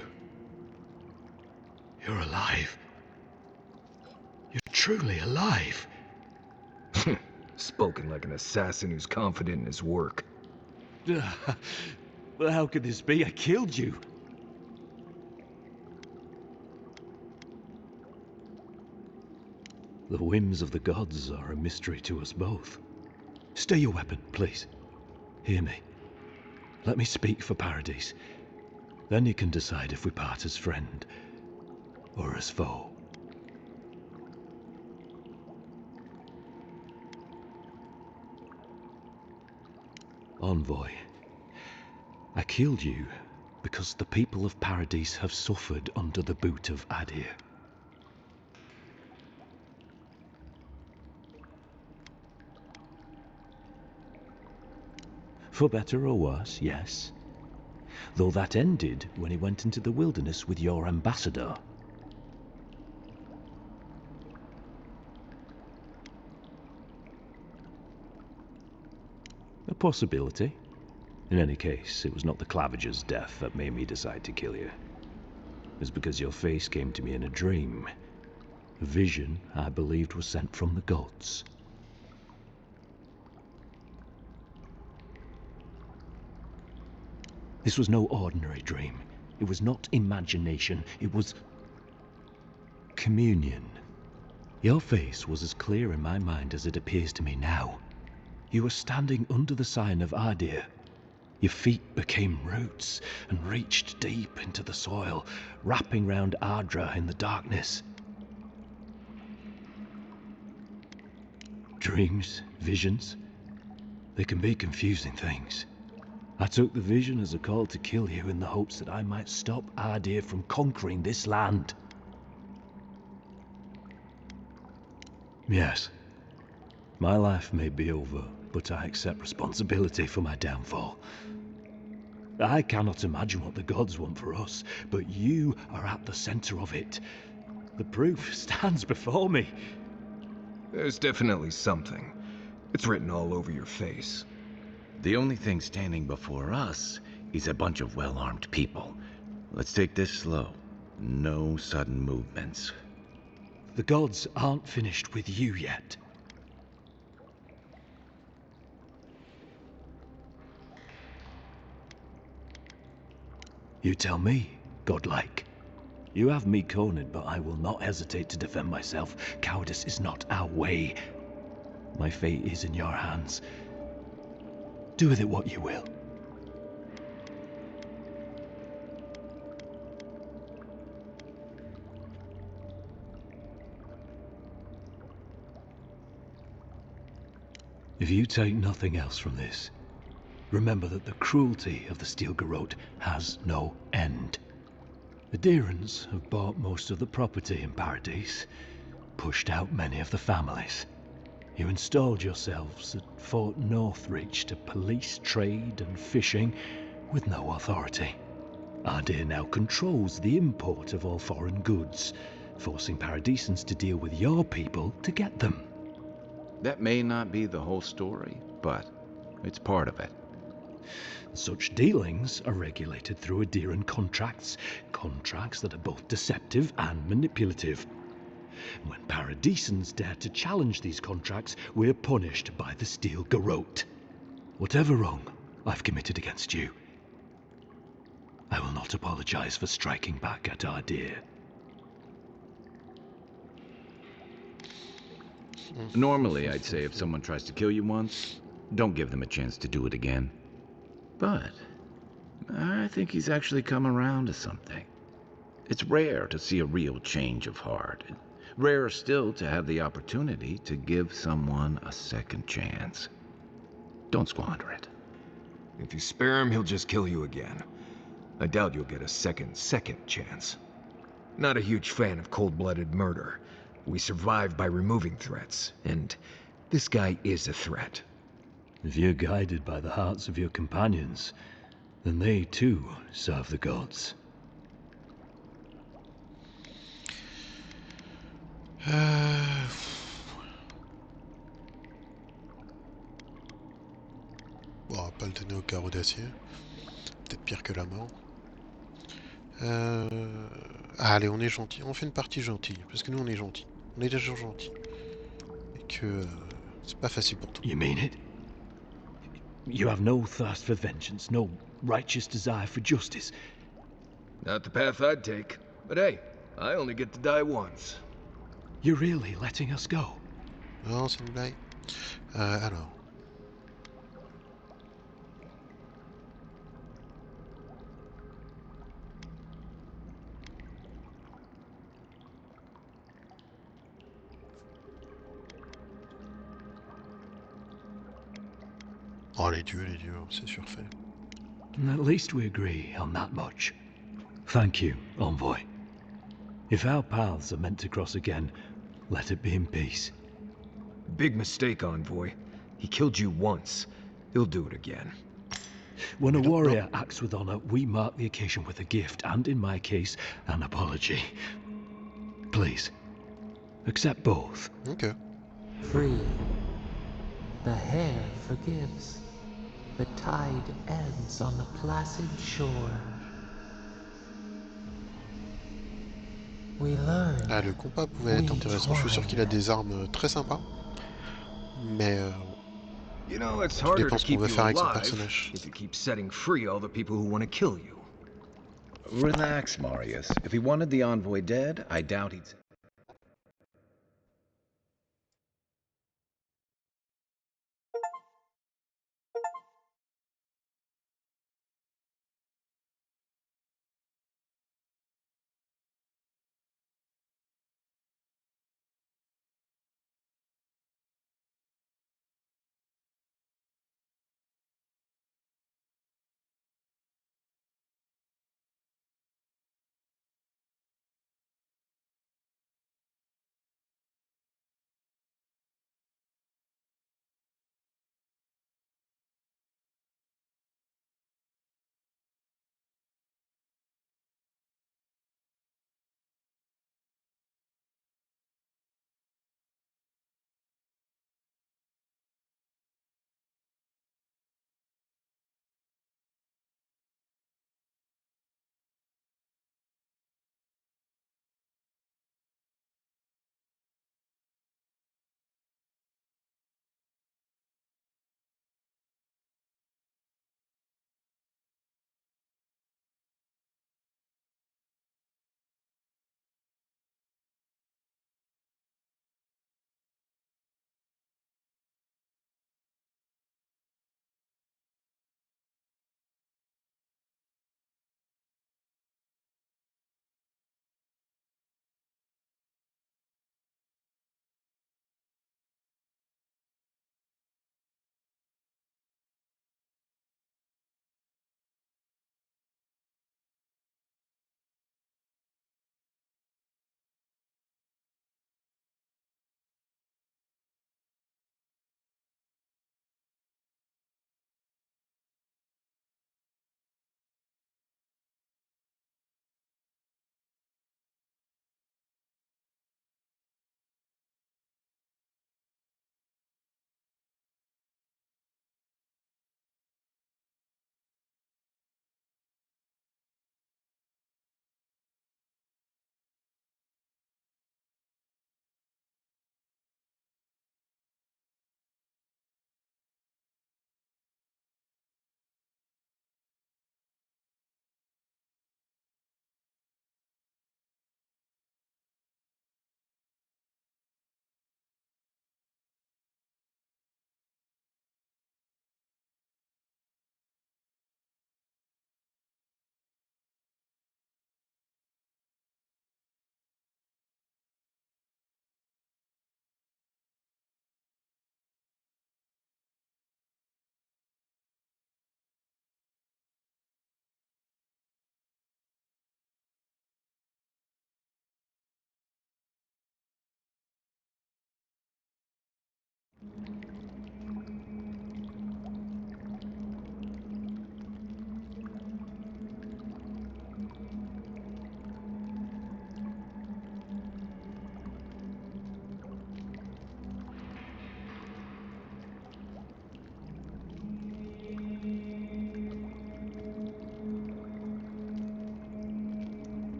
S21: You're alive. You're truly alive.
S6: Spoken like an assassin who's confident in his work.
S21: Well, how could this be? I killed you. The whims of the gods are a mystery to us both. Stay your weapon, please. Hear me. Let me speak for Paradise. Then you can decide if we part as friend or as foe. Envoy, I killed you because the people of Paradise have suffered under the boot of Adir. For better or worse, yes. Though that ended when he went into the wilderness with your ambassador. A possibility. In any case, it was not the Clavager's death that made me decide to kill you. It was because your face came to me in a dream. A vision I believed was sent from the gods. This was no ordinary dream. It was not imagination. It was communion. Your face was as clear in my mind as it appears to me now. You were standing under the sign of Adir. Your feet became roots and reached deep into the soil, wrapping round Ardra in the darkness. Dreams, visions, they can be confusing things. I took the vision as a call to kill you in the hopes that I might stop Adir from conquering this land. Yes, my life may be over, but I accept responsibility for my downfall. I cannot imagine what the gods want for us, but you are at the center of it. The proof stands before me.
S6: There's definitely something. It's written all over your face.
S7: The only thing standing before us is a bunch of well-armed people. Let's take this slow. No sudden movements.
S21: The gods aren't finished with you yet. You tell me, godlike. You have me cornered, but I will not hesitate to defend myself. Cowardice is not our way. My fate is in your hands. Do with it what you will. If you take nothing else from this, remember that the cruelty of the Steel Garrote has no end. The Deerans have bought most of the property in Paradise, pushed out many of the families. You installed yourselves at Fort Northreach to police trade and fishing with no authority. Adir now controls the import of all foreign goods, forcing Paradisans to deal with your people to get them.
S7: That may not be the whole story, but it's part of it.
S21: Such dealings are regulated through Adiran contracts that are both deceptive and manipulative. When Paradisans dare to challenge these contracts, we're punished by the Steel Garrote. Whatever wrong I've committed against you, I will not apologize for striking back at Adir.
S7: Normally, I'd say if someone tries to kill you once, don't give them a chance to do it again. But I think he's actually come around to something. It's rare to see a real change of heart. Rarer still to have the opportunity to give someone a second chance. Don't squander it.
S6: If you spare him, he'll just kill you again. I doubt you'll get a second chance. Not a huge fan of cold-blooded murder. We survive by removing threats, and this guy is a threat.
S21: If you're guided by the hearts of your companions, then they too serve the gods.
S3: Bon, on va pas le donner au carreau d'acier. Peut-être pire que la mort. Allez, on est gentil. On fait une partie gentille. Parce que nous, on est gentils. On est des gens gentils. Et que c'est pas facile pour tout.
S21: You mean it? You have no thirst for vengeance, no righteous desire for justice.
S6: Not the path I'd take. But hey, I only get to die once.
S21: You're really letting us go?
S3: Non, c'est une blague. Alors. Oh, les dieux, c'est surfait.
S21: At least we agree on that much. Thank you, Envoy. If our paths are meant to cross again, let it be in peace.
S6: Big mistake, Envoy. He killed you once. He'll do it again.
S21: When a warrior acts with honor, we mark the occasion with a gift, and in my case, an apology. Please, accept both.
S3: Okay.
S9: Free. The hair forgives. The tide ebbs on the placid shore. We learn.
S3: Ah, le combat pouvait être intéressant. Je suis sûr qu'il a des armes très sympas. Mais
S6: You know, it's
S3: tout
S6: harder
S3: dépend
S6: to
S3: ce qu'on
S6: keep
S3: veut
S6: you
S3: faire avec son
S6: alive
S3: personnage.
S6: if you keep setting free all the people who want to kill you.
S7: Relax, Marius. If he wanted the envoy dead, I doubt he'd...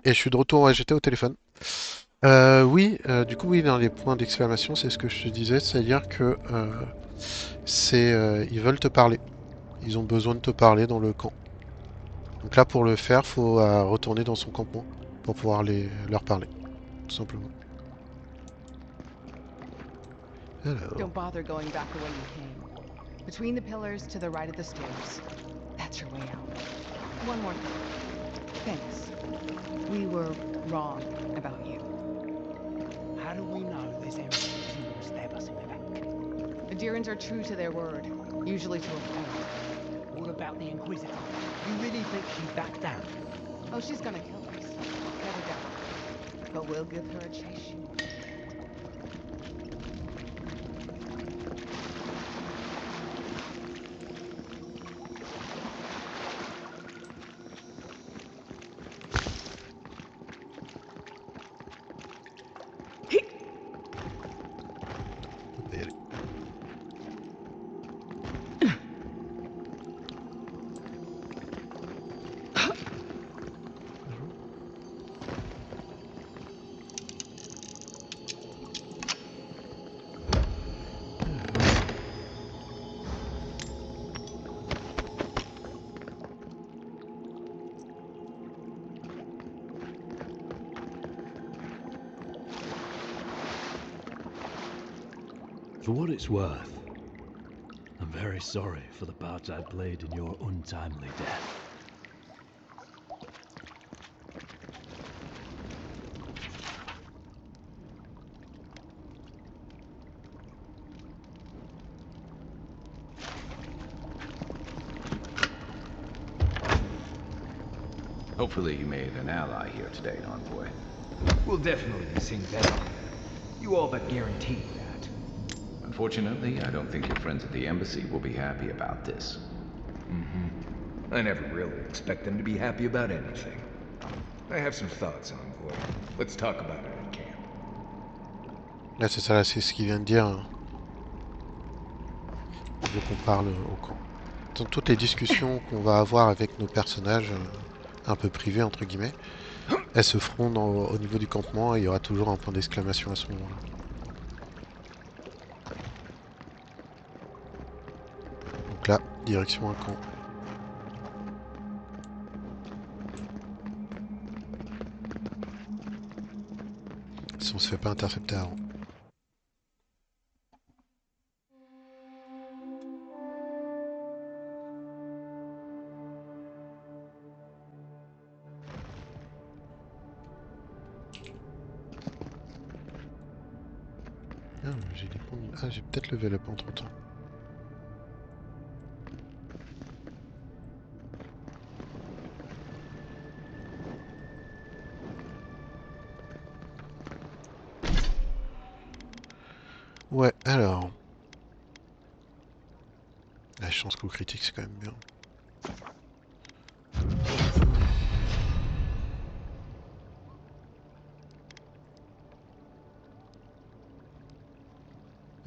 S3: Et je suis de retour, ouais, j'étais au téléphone. Oui, du coup, oui, dans les points d'exclamation, c'est ce que je te disais, c'est-à-dire que ils veulent te parler. Ils ont besoin de te parler dans le camp. Donc là, pour le faire, faut retourner dans son campement pour pouvoir leur parler, tout simplement. Alors,
S13: Don't bother going back the way you came. Between the pillars to the right of the stairs. That's your way out. One more thing. Thanks. We were wrong about you.
S8: How do we know there's anything to stab us in the back?
S13: The Deerans are true to their word, usually to a fault.
S8: What about the Inquisitor? You really think she'd back down?
S13: Oh, she's gonna kill us. Never doubt. But we'll give her a chase she wants.
S3: on peut y aller.
S21: For what it's worth, I'm very sorry for the part I played in your untimely death.
S7: Hopefully you made an ally here today, Envoy.
S6: We'll definitely be seen better. You all but guaranteed that.
S7: Unfortunately, I don't think your friends at the embassy will be happy about this.
S6: I never really expect them to be happy about anything. I have some thoughts, Envoy. Let's talk about it at camp.
S3: Là, c'est ça, là, c'est ce qu'il vient de dire, hein. Il veut qu'on parle au camp. Dans toutes les discussions qu'on va avoir avec nos personnages, un peu privés, entre guillemets, elles se feront au niveau du campement et il y aura toujours un point d'exclamation à ce moment-là. Donc là, direction un camp. Si on se fait pas intercepter avant. Ah, j'ai des points de... Ah, j'ai peut-être level up entre temps. Ouais, alors. La chance coup critique, c'est quand même bien.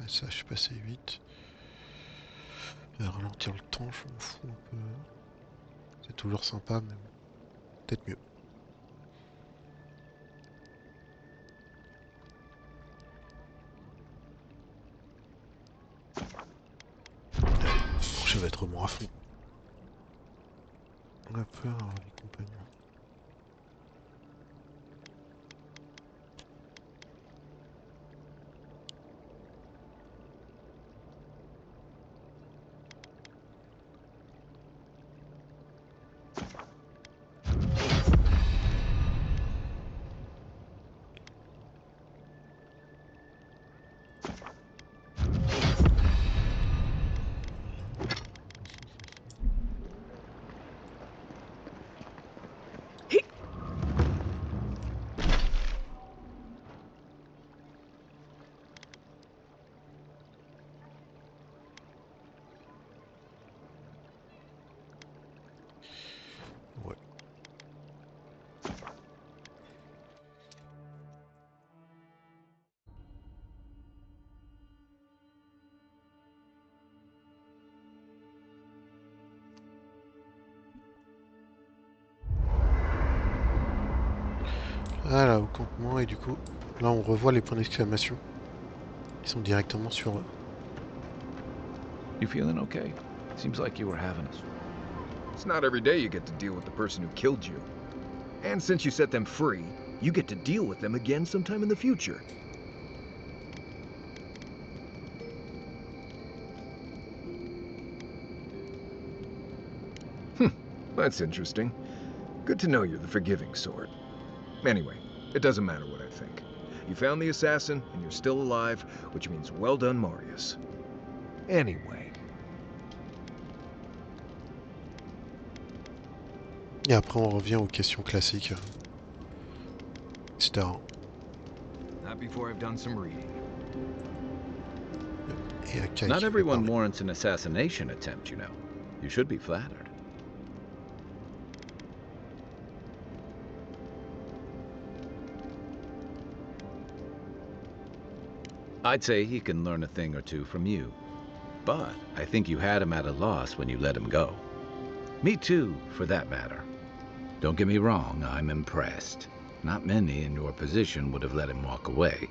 S3: Ça, je suis passé 8. Ralentir le temps, je m'en fous un peu. C'est toujours sympa, mais peut-être mieux. Je vais être moins à fond. On a peur, les compagnons. Ah là, au campement, et du coup, là on revoit les points d'exclamation. Ils sont directement sur eux.
S6: You feeling okay? Seems like you were having us. It's not every day you get to deal with the person who killed you. And since you set them free, you get to deal with them again sometime in the future. That's interesting. Good to know you're the forgiving sort. Anyway, it doesn't matter what I think. You found the assassin, and you're still alive, which means well done, Marius. Anyway.
S3: Et après on revient aux questions classiques, etc.
S6: Not before I've done some reading.
S3: Et Akai
S7: Not
S3: qui peut
S7: everyone
S3: parler.
S7: warrants an assassination attempt, you know. You should be flattered. I'd say he can learn a thing or two from you. But I think you had him at a loss when you let him go. Me too, for that matter. Don't get me wrong, I'm impressed. Not many in your position would have let him walk away.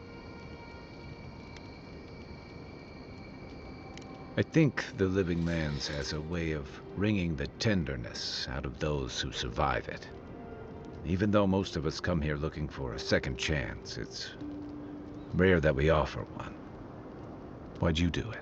S7: I think the Living Lands has a way of wringing the tenderness out of those who survive it. Even though most of us come here looking for a second chance, it's rare that we offer one. Why'd you do it?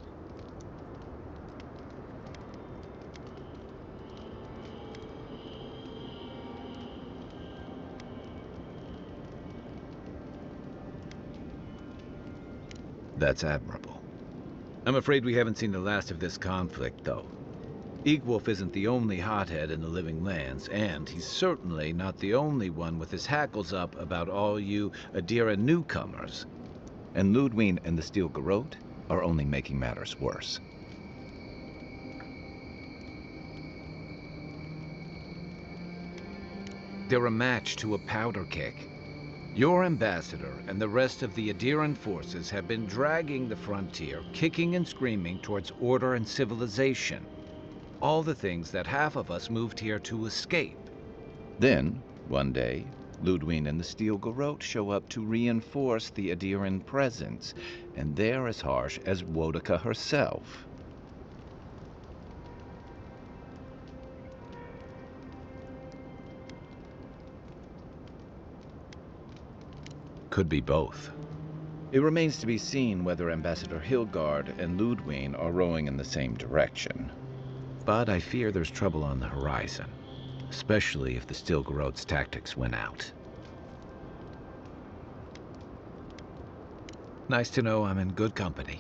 S7: That's admirable. I'm afraid we haven't seen the last of this conflict, though. Eagwolf isn't the only hothead in the Living Lands, and he's certainly not the only one with his hackles up about all you Adira newcomers. And Ludwig and the Steel Garrote are only making matters worse. They're a match to a powder keg. Your ambassador and the rest of the Adiran forces have been dragging the frontier, kicking and screaming towards order and civilization. All the things that half of us moved here to escape. Then, one day, Ludwig and the Steel Garrote show up to reinforce the Adiran presence, and they're as harsh as Wodika herself. Could be both. It remains to be seen whether Ambassador Hilgard and Ludwig are rowing in the same direction. But I fear there's trouble on the horizon, especially if the Steel Garrote's tactics win out. Nice to know I'm in good company.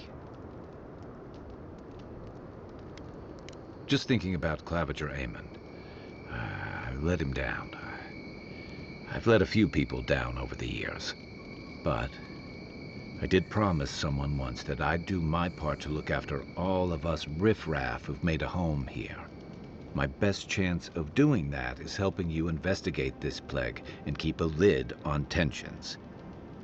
S7: Just thinking about Claviger Amond. I let him down. I've let a few people down over the years. But I did promise someone once that I'd do my part to look after all of us riffraff who've made a home here. My best chance of doing that is helping you investigate this plague and keep a lid on tensions.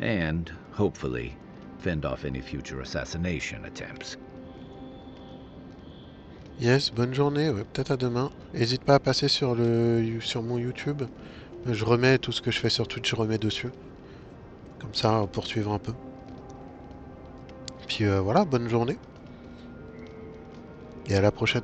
S7: And, hopefully, fend off any future assassination attempts.
S3: Yes, bonne journée, ouais, peut-être à demain. N'hésite pas à passer sur mon YouTube. Je remets tout ce que je fais sur Twitch, je remets dessus. Comme ça, poursuivre un peu. Puis voilà, bonne journée. Et à la prochaine.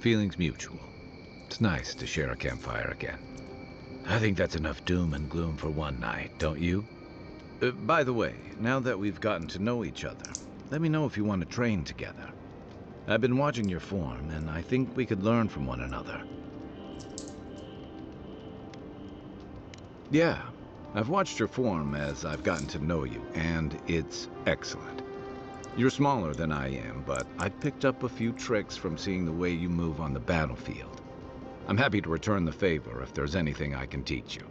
S7: Feelings mutual. It's nice to share a campfire again. I think that's enough doom and gloom for one night, don't you? By the way, now that we've gotten to know each other, let me know if you want to train together. I've been watching your form, and I think we could learn from one another. Yeah, I've watched your form as I've gotten to know you, and it's excellent. You're smaller than I am, but I've picked up a few tricks from seeing the way you move on the battlefield. I'm happy to return the favor if there's anything I can teach you.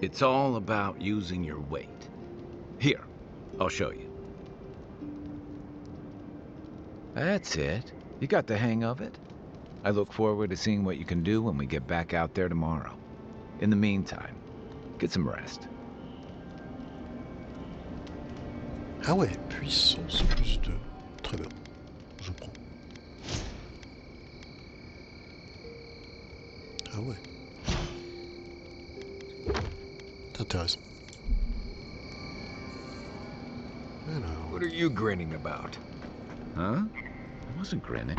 S7: It's all about using your weight. Here, I'll show you. That's it. You got the hang of it. I look forward to seeing what you can do when we get back out there tomorrow. In the meantime, get some rest.
S3: Ah ouais, puissance plus 2. Très bien, je prends. Ah ouais. C'est intéressant. Alors...
S6: What are you grinning about?
S7: Huh? I wasn't grinning.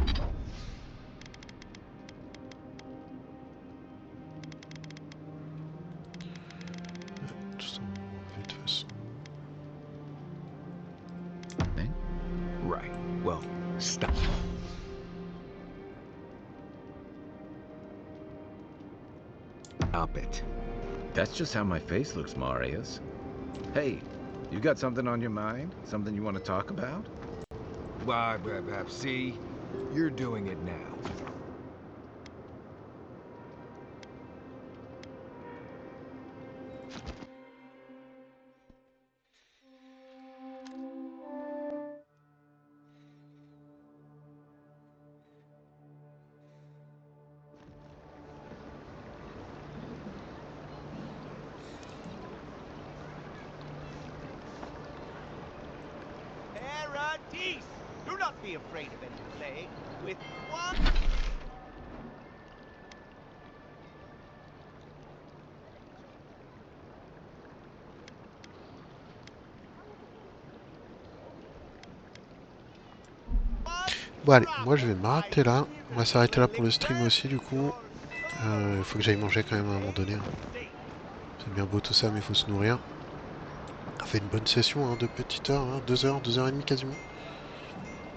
S3: Tout ça, on va enlever de toute façon.
S6: Right. Well, stop. Stop it.
S7: That's just how my face looks, Marius. Hey, you got something on your mind? Something you want to talk about?
S6: Why, see? You're doing it now.
S18: Paradis! Do not be afraid of any plague. With one...
S3: Bon allez, moi je vais m'arrêter là. On va s'arrêter là pour le stream aussi du coup. Il faut que j'aille manger quand même à un moment donné. Hein. C'est bien beau tout ça, mais il faut se nourrir. On a fait une bonne session hein, de petites heures, hein, 2 heures, 2 heures et demie quasiment.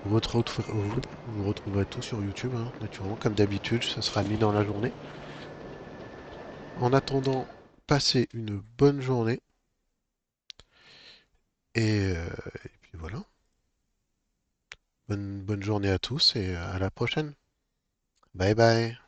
S3: Vous retrouverez tout sur YouTube, hein, naturellement, comme d'habitude, ça sera mis dans la journée. En attendant, passez une bonne journée. Et puis voilà. Bonne journée à tous et à la prochaine. Bye bye.